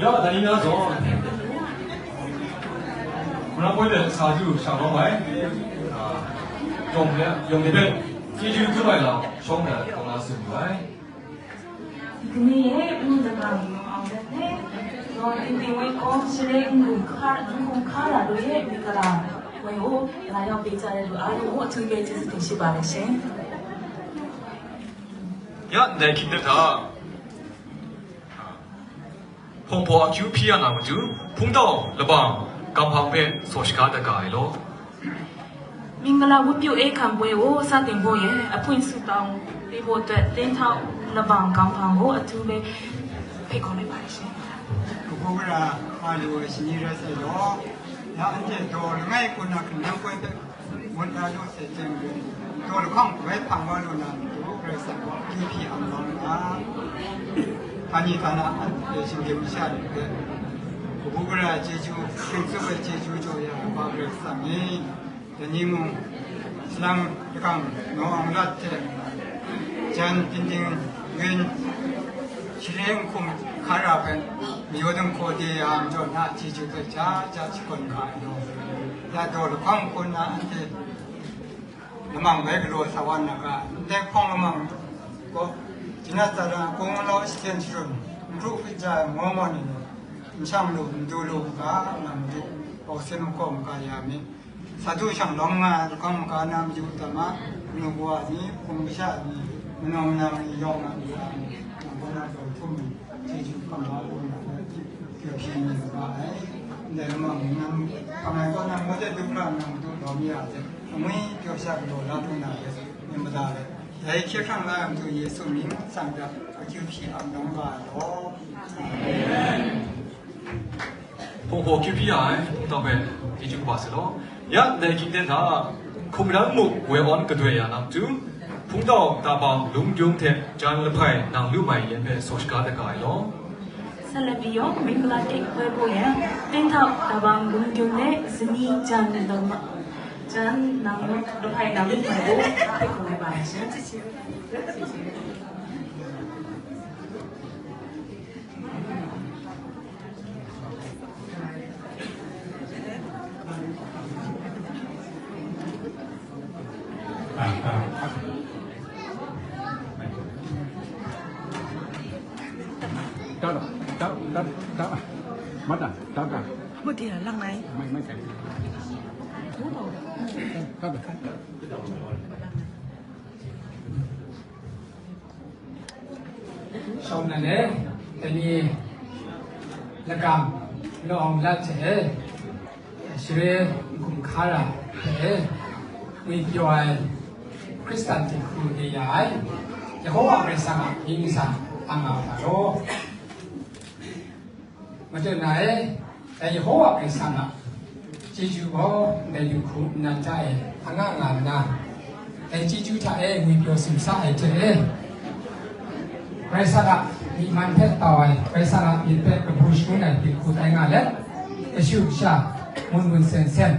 야, 다니면서 문화 보이는 사주 상황에 용대변 제주 그발라 정말 고맙습니다. 그니에 문제가 나오는데 인디위고 실행 공카라도에 미가라 왜요 나요 비자에도 아주 등배 지수 대시 바르신 야, 내 김대다. 홍보 QP야 나무주 풍도 러방 감방배 소식하다 가이로 민글라 우뷰 에 캄보에오 사땡보에 아포인스당 리보트 렌타 러방 감방고 아투베 페코메 바르신 그거라 말로 신이라서요 야 이제 돌ngay 군나 그냥 거에 원다도 세정을 돌광 왜 방관로나 그래서 QP 안 나오나 아니 다나 신경시하는데 그거라 제주 생석을 제주조야 바그상이 니무 슬랑 강 노앙라테 전 빈딩 웬 실행품 가라벤 미워든 코디에 암조나 제주도 자치권 가요 야도 광군나한테 너만 외그로 사왔나가 내 콩로만 뭐 지나따라 공로 스탠치룸 루피자 모모니는 임상로 운두로가 남주 오세노콤 가야미 사두상 롱마 강가 남주다마 누구와니 공비샤니 문엄남이 용만이 ပါတယ်ဒါမှမဟုတ်ငါပမာကောနာမတဲ့ဒုက္ခနာမတို့တော်မြတ်တယ်အမင်းပြောရှာလို့လာထုံးတာပဲမြင်မသားလေဒါခေခံလာမသူယေဆုမင်းစံပြအကျိုးဖြစ်အောင်တော့ပါတော့ 보고 QPI 다음에 이주고 봤어요. 야, 내 기대다 공랑 목 외원 그도야 남주 풍도 다방 룽중태 잔르파이 남루마이 연배 소식가다 가요. ဆက်လက်ပြီးတော့မင်္ဂလာတိတ်ပွဲဖို့ရန်တင်းထောက်တဘောင်လုံကျုံနဲ့ဇနီးဂျန်တော်မှာဂျန်နာမတို့ဖိုင်နာမကိုဖိတ်ခေါ်လိုက်ပါရှင် đó mất à đó cả mất thì là lăng này mấy cái đó được sau này đấy tại vì là cầm lòng là trẻ sẽ cũng khá là thế vì rồi Christian thì cũng thì giảiจะเขาว่าเป็นสังฆยิงสังอังเอาแต่โลมาจากไหนแต่เขาว่าเป็นสังฆจีจูเขาในยุคนั้นใจอังงานนะแต่จีจูถ้ามีประสิทธิ์สายเจไปสังฆมีมันเพชรต่อยไปสังฆมีเพชรกับผู้ช่วยในปีคุยงานแล้วไอชิวชามุนเซน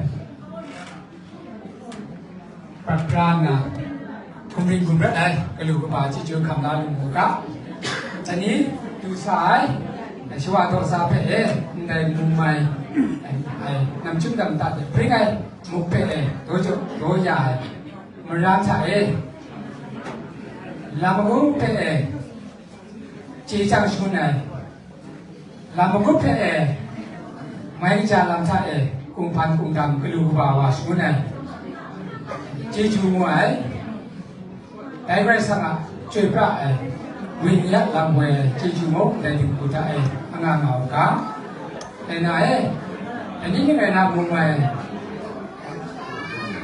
ปรับปรามนะคุณริงคุณรัตน์ไอ้กระดูกบาดที่เจอคำลาลุงหัวกะจากนี้ดูสายชิวาตัวซาเป้ในมุมใหม่นำชุ่มดำตัดพริกไอ้มุกเป้ตัวจุตัวใหญ่มันรำชาลำมุกเป้จีจังชุนไอ้ลำมุกเป้ไม่จะลำชากุ้งพันกุ้งดำกระดูกบาว่าชุนไอ้จีจูมวยได้บริษัทช่วยพระวิญญาณลำเวจีจูมกได้ถึงกุฏอังงานเอากาแต่ไหนอันนี้ไม่นำมุมไป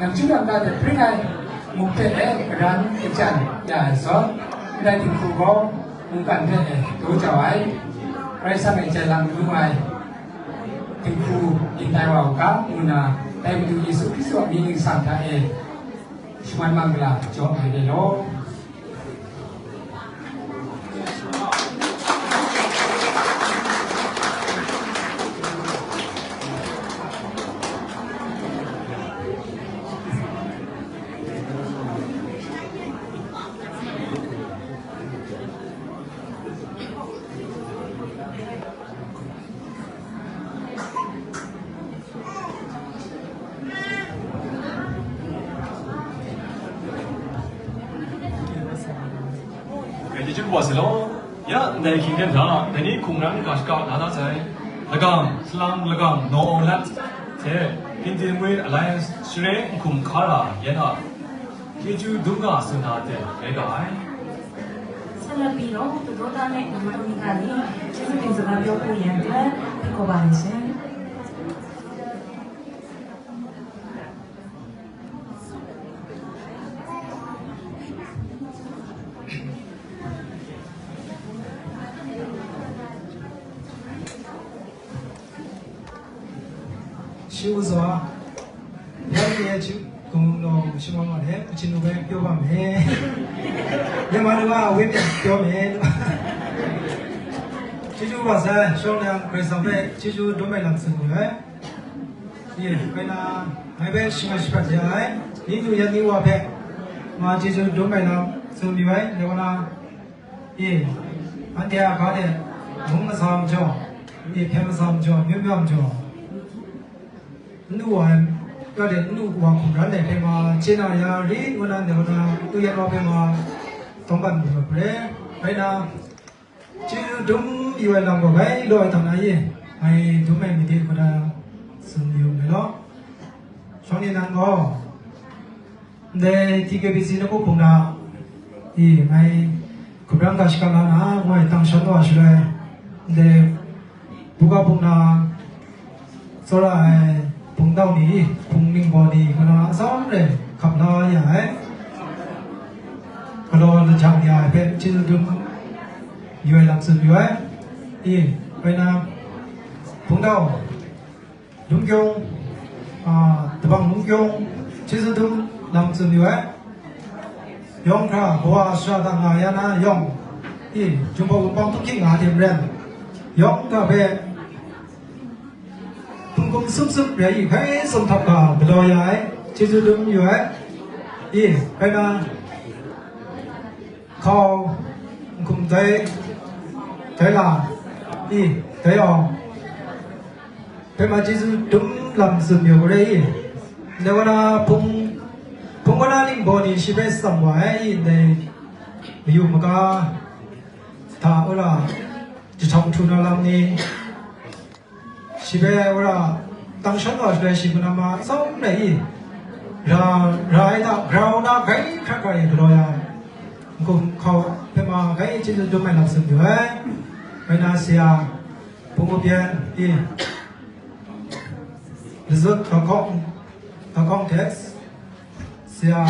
นำชื่อนำได้แต่พริกไงมุกเป้ร้านกิจการใหญ่สดได้ถึงครูก็มุกกันเป้ตัวเจ้าไอ้บริษัทใจลำรู้ไหมถึงครูอินไตว่าเอากามุนาได้มาดูยิสุพิสุมีหนึ่งสังฆะCuman mangla jawab ada lo. 이주고 봤어요. 야, 내 기대다 내니 공랑 가시가 나나세. 나강 슬람 나강 노올랏 제 빈디무이 알라이언스 슈레 kum카라 얘나 이주 누가 쓰나데 내가 ဆက်လက်ပြီးတော့သူတို့သားနဲ့ဒီလိုမျိုးကနေကျေးဇူးတင်စကားပြောဖို့ရန်အတွက်ဖိတ်ခေါ်ပါမယ်ရှင် ရှိဥစွာရရဲ့ချူကုံတော်ရှိမမလည်းအချင်းတို့ပဲပြောပါမယ်မြန်မာလူကအဝေးပြန်ပြောမယ်ချီချူပါဆန်ရှောင်းလန်ခရစ်စံပဲချီချူဒိုမဲလန်စင်ကိုပဲဒီကနာဟိုင်ပဲရှိမရှိပါကြရဲ့ဒီသူရနေဝပဲမာချီချူဒိုမဲလန်စင်ဒီပဲဒီကနာဒီအန်တရားကားတဲ့ဘုံမဆောင်ကြောဒီဖဲမဆောင်ကြောမြို့ပြောင်းကြော누구한 그래 누구와 공간에 배마 지나야리 원하는 데보다 또야로 배마 동반 그래 배나 지금 좀 이완한 거 왜? 너 당나이 아이 좀 미디 거다 숨기우면서 손이 난 거. 내 티켓 비지는 거 보나 이 아이 그런 가시가 나나 뭐 당선도 하시래. 근데 누가 보나 ဆိုတော့ဘုံတော့ဒီဘုံနင်းဘော်ဒီကနော်အစောင်းလေခပ်လာရဟဲကလောလချောင်းရပဲချစ်သူရွယ်လောက်စရွယ်ဘယ်နာဘုံတော့လုံကျုံတပန်းလုံကျုံချစ်သူလောက်စရွယ်ယောင်ခါဘဝရှာတာငါရနာယောင်ဂျုံဘောပေါင်းတုခိငါတယ်ရန်ယောင်ကပဲcùng sum sum vậy phải sum thập cả rồi vậy chỉ dù đúng như vậy bây giờ khâu cùng thấy là thấy không thế mà chỉ dù đúng làm sự nhiều cái đấy nếu mà phùng có là linh body chỉ biết sắm vậy để ví dụ mà có thà là chỉ trong chu nó làm đi 집에 오라 당신도 아시다 시구나마 싸움내이 라이다 그라우나 가이 가까이 들어야 그럼 거 페마 가이 진짜 좀 많이 남습니다 베나시아 봉고변 리조트 더콩 텍스 시아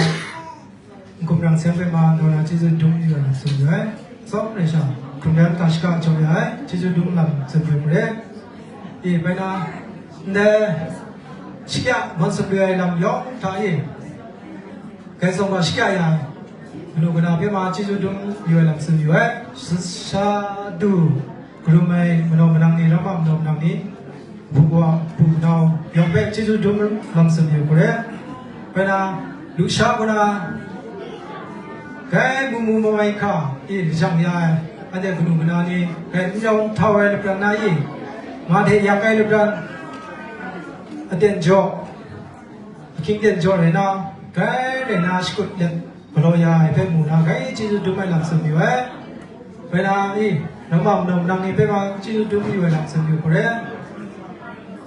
kumrang sempre ma dona chizu dum ni la sumye som ne sha kumrang tashka chomya chizu dum lam sumye mure bây giờ để sikia muốn sửa lại làm gió thay cái xong mà sikia ya lúc nào bây giờ chỉ dùng nhiều làm sửa nhiều ấy sa du lúc này mình đang đi làm mình đang đi bu nào dùng bé chỉ dùng làm sửa nhiều cái bây giờ lúc sau là cái bu mai cả chẳng ya anh em lúc nào đi cái trong thao ấy là này mà thế nhà cái lúc đó tiền cho kinh tiền cho này nó cái này nó sẽ được rồi ya phải mua nó cái chỉ dùng máy làm sườn nhiều ấy vậy là nó mà mình đang đi phải mà chỉ dùng máy làm sườn nhiều cái đấy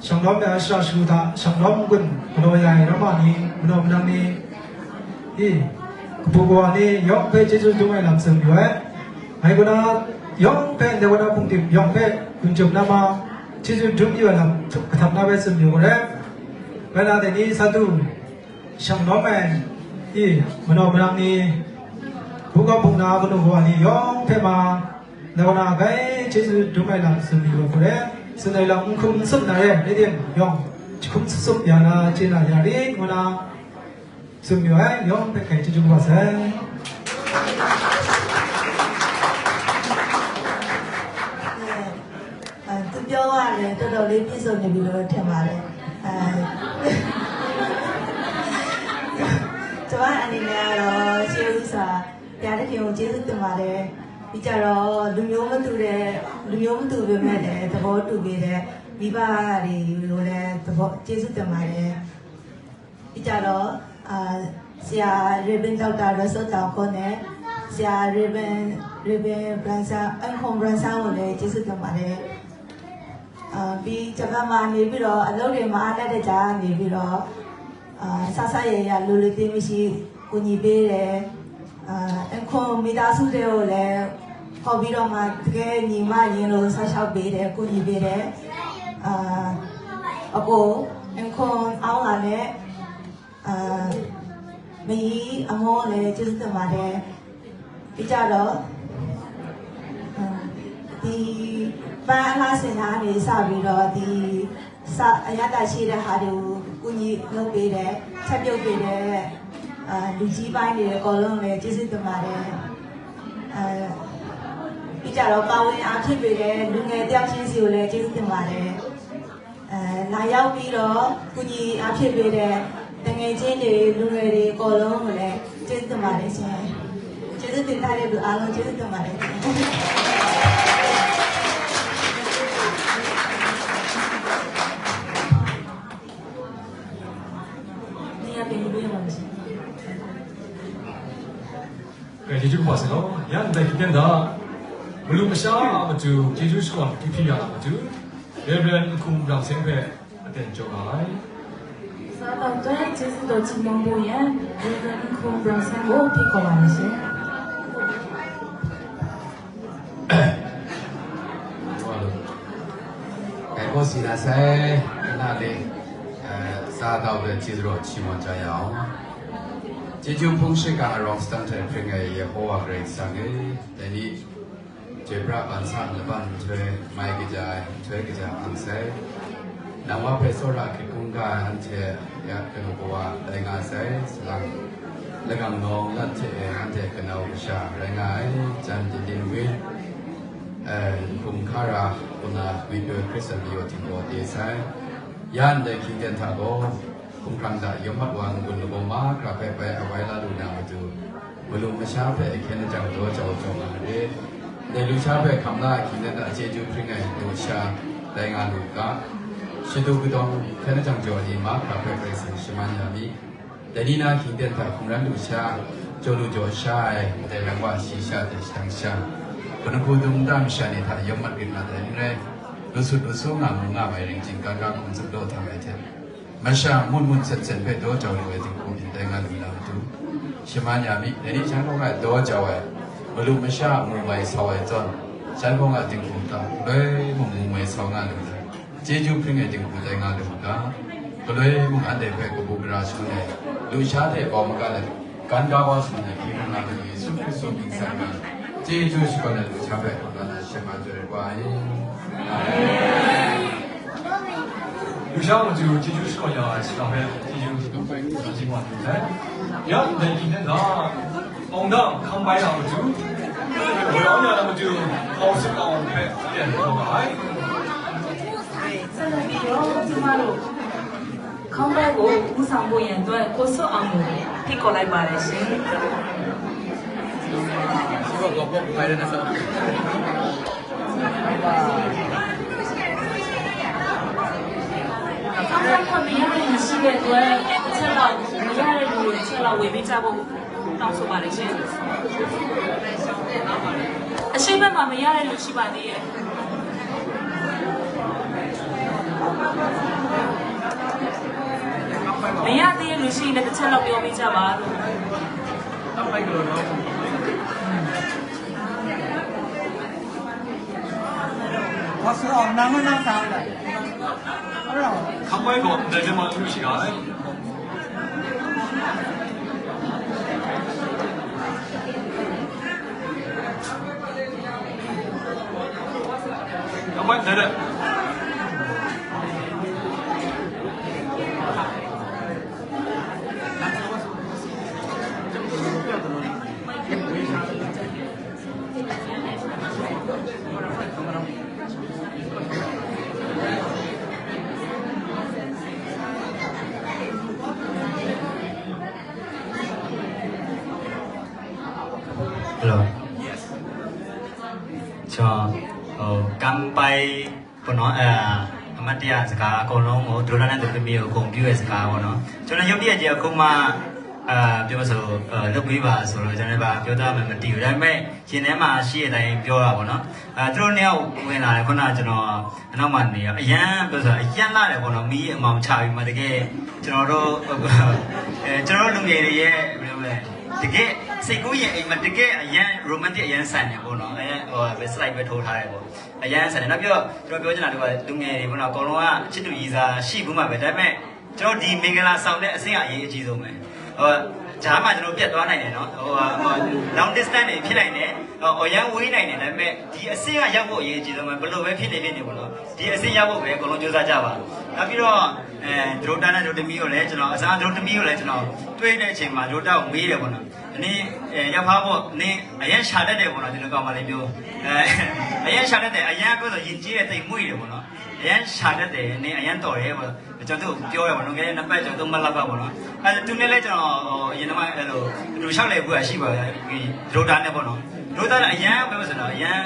xong đó bây giờ sử ta xong đó mình rồi ya nó mà đi mình đang đi bố bố đi giống phải chỉ dùng máy làm sườn nhiều ấy hay cái đó giống phải nếu cái đó không tìm giống phải cũng chụp nó mà chỉ dùng đúng như là thằng nào biết sử dụng đấy, bây giờ thì đi sao tu, xong đó mà mình làm đi, bố có bụng nào cũng được đi, yong thế mà nếu nào cái chỉ dùng đúng là sử dụng đấy, sự này là không sức này đấy đi, yong không sức giờ là chỉ là giờ đi, mà là sử dụng ấy, yong phải cái chỉ dùng vào sẽ.ပြောရတယ်တော်တော်လေးပြည့်စုံနေပြီလို့ထင်ပါတယ်ကျွန်မအနေနဲ့ကတော့ရှေးဥစွာတရားတစ်ခင်ကိုကျေးဇူးတင်ပါတယ်ပြီးကြတော့လူမျိုးမတူပေမဲ့လည်းသဘောတူပေးတဲ့မိဘတွေကိုလည်းသဘောကျေးဇူးတင်ပါတယ်ပြီးကြတော့ဆရာရေဘင်ဒေါက်တာရဆော့တောင်ကိုနဲ့ဆရာရေဘင်ဘရန်ဆာအခုံဘရန်ဆာကိုလည်းကျေးဇူးတင်ပါတယ်ပြီးဂျပန်မှာနေပြီးတော့အလုပ်တွေမှာအားတက်ကြနေပြီးတော့ဆဆရရလူလူသိမရှိကိုညီပေးတယ်အခုမိသားစုတွေကိုလည်းခေါ်ပြီးတော့မှတကယ်ညီမရင်းလို့ဆက်လျှောက်ပေးတယ်ကိုညီပေးတယ်အခုအောင်လာနဲ့မကြီးအမောလည်းကျေးဇူးတင်ပါတယ်ပြီးကြတော့ဒီပန်းလာစင်သားနေစပြီးတော့ဒီအရတာရှိတဲ့ဟာတွေကိုကိုကြီးလုပ်ပေးတယ်ချက်ပြုတ်ပေးတယ်လူကြီးပိုင်းတွေအကုန်လုံးလည်းကျေးဇူးတင်ပါတယ်ပြီးကြတော့ပါဝင်အားဖြစ်ပေးတဲ့လူငယ်တယောက်ချင်းစီကိုလည်းကျေးဇူးတင်ပါတယ်လာရောက်ပြီးတော့ကိုကြီးအားဖြစ်ပေးတဲ့တငယ်ချင်းတွေလူငယ်တွေအကုန်လုံးကိုလည်းကျေးဇူးတင်ပါတယ်ရှင်ကျေးဇူးတင်တဲ့လူအားလုံးကျေးဇူးတင်ပါတယ်ကဲကျေးဇူးပါစေနော်ရန်တဲ့ပြန်တာဘလူမရှာမတူကျေးဇူးစွာတိဖိရမတူရေဘန်ခုံရောင်စင်ပဲအတင်ကြောပါစားတော့တဲ့ကျေးဇူးတော်ချီးမွမ်းဖို့ရန်ရေဘန်ခုံရောင်စင်ကိုဖိတ်ခေါ်ပါမယ်ရှင်cái cô xí là xe 那里撒到的记住期末加油。这就碰时间让上台平个也好啊，great 上个，但你这不然办啥了办推买个家推个家安塞，那我陪说了去公家安切也跟我话来安塞是啦，แล้วก็น้องนั่นเองอันเดียกันเอาวิชาแรงงานจันดินวิคุมคาราคนวิเบอร์คริสต์วิโอติโกเดซัยยันเด็กคิดกันถ้าก็คุมครังได้ยมพัดวางกุลบมากระเปไปเอาไว้ลาดูนามาดูบลูมาชาเปแค่นั้นจังตัวเจ้าจงมาเด็กลูชาเปคำลาคิดกันได้เจจูพริ้งไงลูชาแรงงานลูกก็ชิดูกุดองแค่นั้นจังตัวดีมากระเปไปสิ่งชิมันยามีแต่นี่นะคิดกันถ้าคุมรันลูชาโจลูโจชาแต่ละว่าชีชาแต่ช่างชาคนพูดตรงด้านชาเนี่ยถ้ายมมันกินมาแต่นี่เลยรู้สึกรู้สึกงามงามไปจริงๆการคุมสุดโดทำไมเถอะมันชามุ่นเสร็จไปโดเจ้าเลยจริงคุมแต่งานดูแล้วดูชิมันยามีแต่นี่ฉันก็ว่าโดเจ้าบลูมันชามุ่งไปสาวจนฉันก็ว่าจริงคุมตาเลยมุ่งไปสาวงานดูเจจูพริ้งจริงคุมแต่งานดูก็เลยมุ่งอันเดียบกับบุกราชุนเลยลูชาเทปอมกันเลยการก้าวสู่ในที่มันเป็นสุขสุขอิสระเจจูสกุลลูชาเปกันนะเชื่อมาจุดว่าลูชามัน就เจจูสกุล呀，是那边เจจู情况对不对？呀，那今天那องค์นั้นคำใบเราจู我要呢那么就好是讲呗，点好吧？ဆက်လက်ပြီးတော့ကျမတို့ခေါင်းဘက်ကိုဦးဆောင်ဖို့ရန်အတွက်ကိုစွတ်အောင်ကိုဖိတ်ခေါ်လိုက်ပါတယ်ရှင်။ခေါင်းဘက်မှာမရတဲ့ရှိတဲ့အတွက်ချက်တော့မရတဲ့လူတွေချက်တော့ဝေပေးကြဖို့တောင်းဆိုပါတယ်ရှင်။အရှိတ်မှာမရတဲ့လူရှိပါသေးရဲ့။မရသေးတဲ့လူရှိရင်တစ်ချက်တော့ပြောပေးကြပါလို့နောက်ပိုင်းကတော့我是哦，那么那啥的，คำใบก่อนแต่จะมาลูชาคำใบไหนเด้กำไปปนอมัตยาสกาโกลงโอดรันตุเป็นมีโอคงพิวสกาโอเนาะจนยกที่จะคุมาပြောဆိုလုပ်ပေးပါဆိုတော့ကျွန်တော်ကပြောသားမှမတည်ဘူးဒါပေမဲ့ရှင်ထဲမှာရှိတဲ့အတိုင်းပြောတာပေါ့နော်သူတို့နှစ်ယောက်ဝင်လာတယ်ခုနကကျွန်တော်အနောက်မှာနေရအရန်ပြောဆိုအရန်လာတယ်ပေါ့နော်မီးအမောင်ချပြီးမှတကယ်ကျွန်တော်တို့လူငယ်တွေရဲ့ဘယ်လိုလဲတကယ်စိတ်ကူးရင်အိမ်မှာတကယ်အရန် romantic အရန်ဆန်တယ်ပေါ့နော်အရန်ပဲ slide ပဲထိုးထားတယ်ပေါ့အရန်ဆန်တယ်နောက်ပြီးတော့ကျွန်တော်ပြောချင်တာကလူငယ်တွေပေါ့နော်အကုန်လုံးကချစ်တူကြီးစားရှိဘူးမှပဲဒါပေမဲ့ကျွန်တော်ဒီမင်္ဂလာဆောင်တဲ့အဆင့်အရေးအကြီးဆုံးပဲဂျားမှာကျွန်တော်ပြတ်သွားနိုင်တယ်နော်long distance တွေဖြစ်နိုင်တယ်အရန်ဝေးနိုင်တယ်ဒါပေမဲ့ဒီအဆင့်ကရောက်ဖို့အရေးကြီးဆုံးပဲဘယ်လိုပဲဖြစ်နေပေါ့နော်ဒီအဆင့်ရောက်ဖို့ပဲအကုန်လုံးကြိုးစားကြပါနောက်ပြီးတော့ဒရိုတာနဲ့ဒရိုတမီကိုလည်းကျွန်တော်အစားဒရိုတမီကိုလည်းကျွန်တော်တွေးတဲ့အချိန်မှာဒရိုတာကိုမေးတယ်ပေါ့နော်နင်းရောက်ဖားဖို့နင်းအရန်ရှာတတ်တယ်ပေါ့နော်ဒီလိုကောင်မလေးပြောအရန်ရှာတတ်တယ်အရန်ပြောဆိုရင်ကြီးတဲ့တိတ်မှုတယ်ပေါ့နော်အရန်ရှာတတ်တယ်နင်းအရန်တော်တယ်ပေါ့ကျွန်တော်တို့ပြောရပါတော့ငယ်နှစ်ပတ်ကျွန်တော်မလောက်ပါပေါ့နော်သူနဲ့လည်းကျွန်တော်အရင်ကအဲ့လိုလူလျှောက်လေဘူးရှိပါရဲ့ဒီဒရိုတာနဲ့ပေါ့နော်ဒရိုတာကအရန်ပြောဆိုတော့အရန်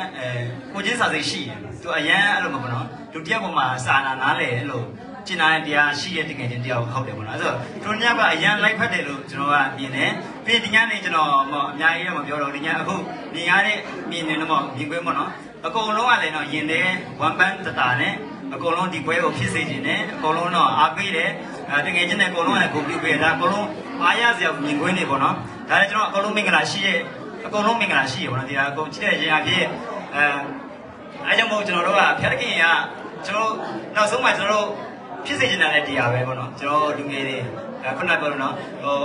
ကိုချင်းစာစိတ်ရှိတယ်သူအရန်အဲ့လိုပေါ့နော်လူတယောက်ပေါ်မှာစာနားလေအဲ့လိုကျင်နာတဲ့တရားရှိတဲ့တကယ်ချင်းတရားကိုဟုတ်တယ်ပေါ့နော်အဲ့ဆိုသူညကအရန်လိုက်ဖက်တယ်လို့ကျွန်တော်ကမြင်တယ်ပြီးဒီညနေကျွန်တော်အများကြီးတော့မပြောတော့ဒီညအခုမြင်ရတဲ့မြင်နေတော့မြင်ခွင့်ပေါ့နော်အကုန်လုံးကလည်းတော့ယင်တယ်ဝမ်ပန်းတတာနဲ့အကုန်လုံးဒီပွဲကိုဖြစ်စေခြင်းနဲ့အကုန်လုံးတော့အားပေးတယ်တကယ်ချင်းနဲ့အကုန်လုံးကကိုပြုပေးတာအကုန်လုံးအားရစရာမြင်ခွင့်နေပေါ့နော်ဒါလည်းကျွန်တော်အကုန်လုံးမင်္ဂလာရှိရဲ့အကုန်လုံးမင်္ဂလာရှိရဲ့ပေါ့နော်ဒီကအကုန်ချစ်တဲ့ခြင်းအဖြစ်အဲကြောင့်မို့ကျွန်တော်တို့ကဖျက်ခင်ကကျွန်တော်နောက်ဆုံးမှကျွန်တော်တို့ ဖြစ်စေချင်တဲ့တရားပဲပေါ့နော်ကျွန်တော်လူငယ်တွေခုနကပြောလို့နော်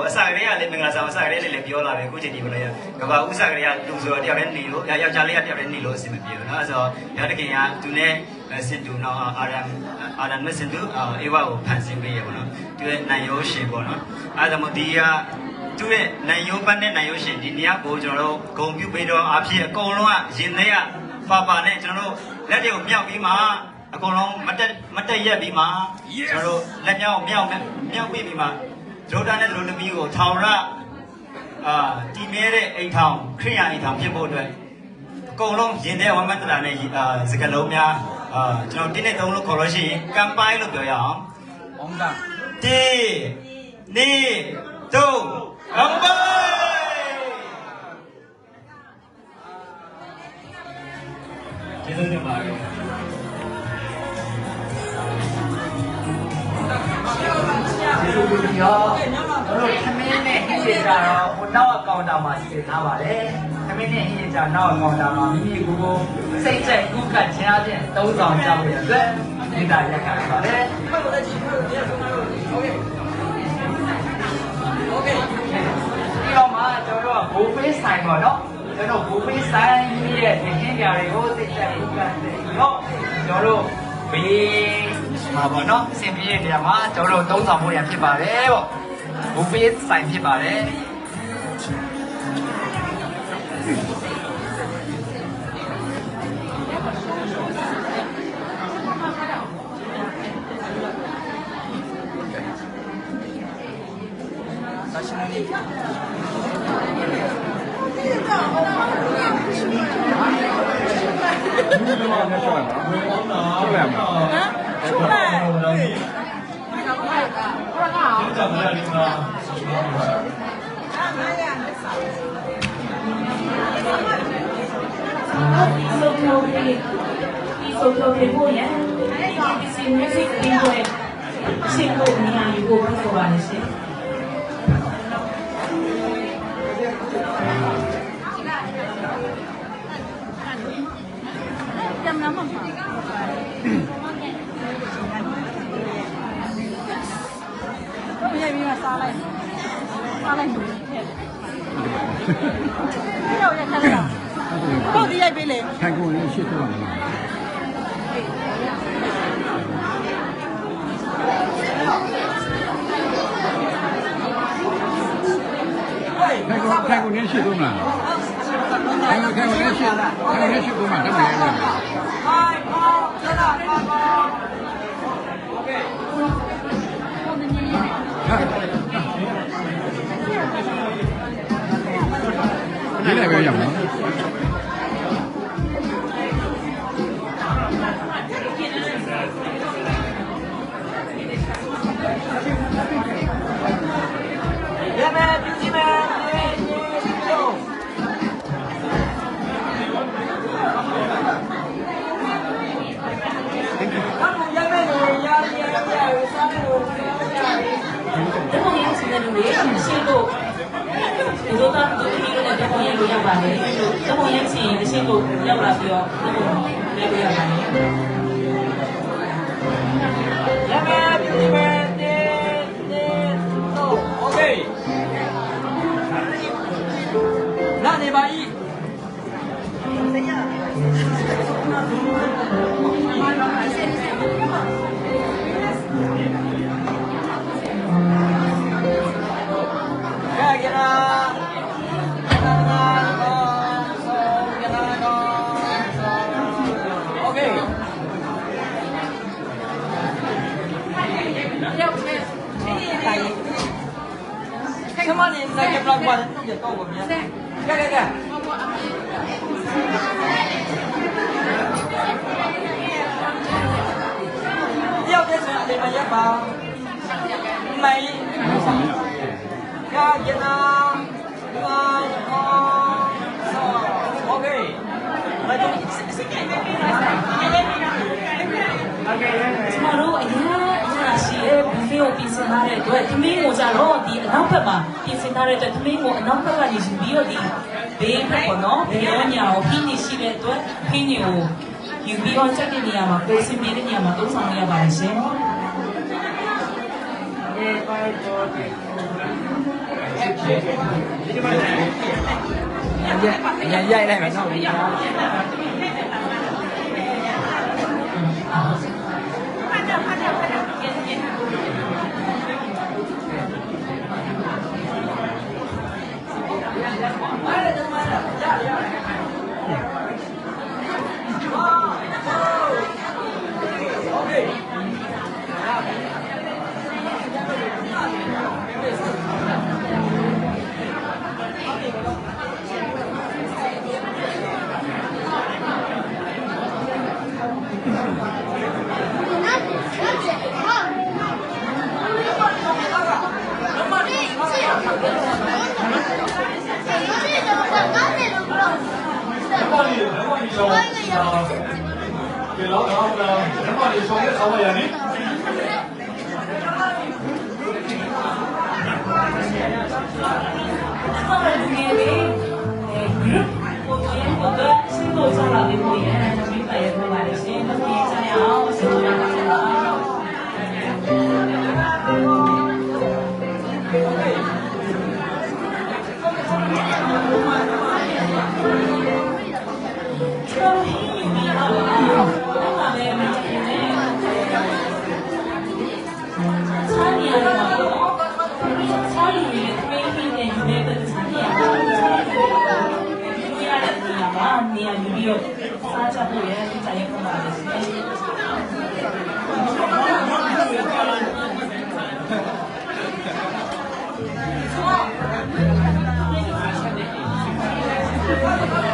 အစကလေးကလေမင်္ဂလာဆောင်အစကလေးလည်းပြောလာပဲအခုချိန်ဒီမလို့ကဘာဥစကလေးကလူဆိုတော့တယောက်တည်းနေလို့ယောက်ျားလေးကတယောက်တည်းနေလို့အဆင်မပြေဘူးနော်အဲဆိုတော့ယောက်တခင်ကသူနဲ့စင်တူနော်အာရန်နဲ့စင်တူအေဝါကိုဖန်ဆင်းပေးရပေါ့နော်သူရဲ့နိုင်ရိုးရှင်ပေါ့နော်အဲဒါမှဒီကသူရဲ့နိုင်ရိုးပတ်နဲ့နိုင်ရိုးရှင်ဒီနေရာကိုကျွန်တော်တို့ဂုံပြုပေးတော့အဖြစ်အကုန်လုံးကရင်ထဲကပါနဲ့ကျွန်တော်တို့လက်တွေကိုမြောက်ပြီးမှအကုန်လုံးမတက်ရက်ပြီးမှကျွန်တော်တို့လက်မြောက်မြောက်ပြီးမှဒုဒ္ဒနဲ့လူသမီးကိုထောင်ရတည်မြဲတဲ့အိမ်ထောင်ခရိယာအိမ်ထောင်ဖြစ်ဖို့အတွက်အကုန်လုံးရင်ထဲဝမ်းမတတာနဲ့စကလုံးများကျွန်တော်တင်းနဲ့သုံးလို့ခေါ်လို့ရှိရင်ကမ်ပိုင်းလို့ပြောရအောင်အောင်ကတေနေတုံးကမ်ပိုင်းကျေးဇူးတင်ပါတယ်ဒီလိုမျိုးရောတို့ခမင်းနဲ့ဟင်းရကြတော့ဟိုနောက်အကောင့်တာမှာရှိထားပါတယ်ခမင်းနဲ့ဟင်းရကြနောက်အကောင့်တာမှာမိမိကိုယ်စိတ်ကြိုက်ကုကတ်ခြင်းအပြင်သုံးဆောင်ကြဖို့အတွက်ဒီတာရက်ခံပါတယ်โอเคဒီတော့မှကျွန်တော်တို့ကဘိုးဖေးဆိုင်ပေါ့နော်ကျွန်တော်ဘိုးဖေးဆိုင်ရဲ့ဟင်းကြတွေကိုစိတ်ကြိုက်ကုကတ်တယ်နော်ကျွန်တော်တို့ဘေးမှာပေါ့နော်အဆင်ပြေတဲ့နေရာမှာကျွန်တော်တို့သုံးဆောင်ဖို့ရဖြစ်ပါတယ်ပေါ့ဘူဖေးဆိုင်ဖြစ်ပါတယ်看过人去多少了？看过人去多吗？看过人去多吗？他们来了。你那边有吗？ယူပြီးတော့ချက်တဲ့နေရာမှာကိုယ်စင်ပြေတဲ့နေရာမှာသုံးဆောင်ရပါတယ်ရှင် ใหญ่ได้ไหมน้อง给老早的，人把你说的啥玩意呢？ Thank you.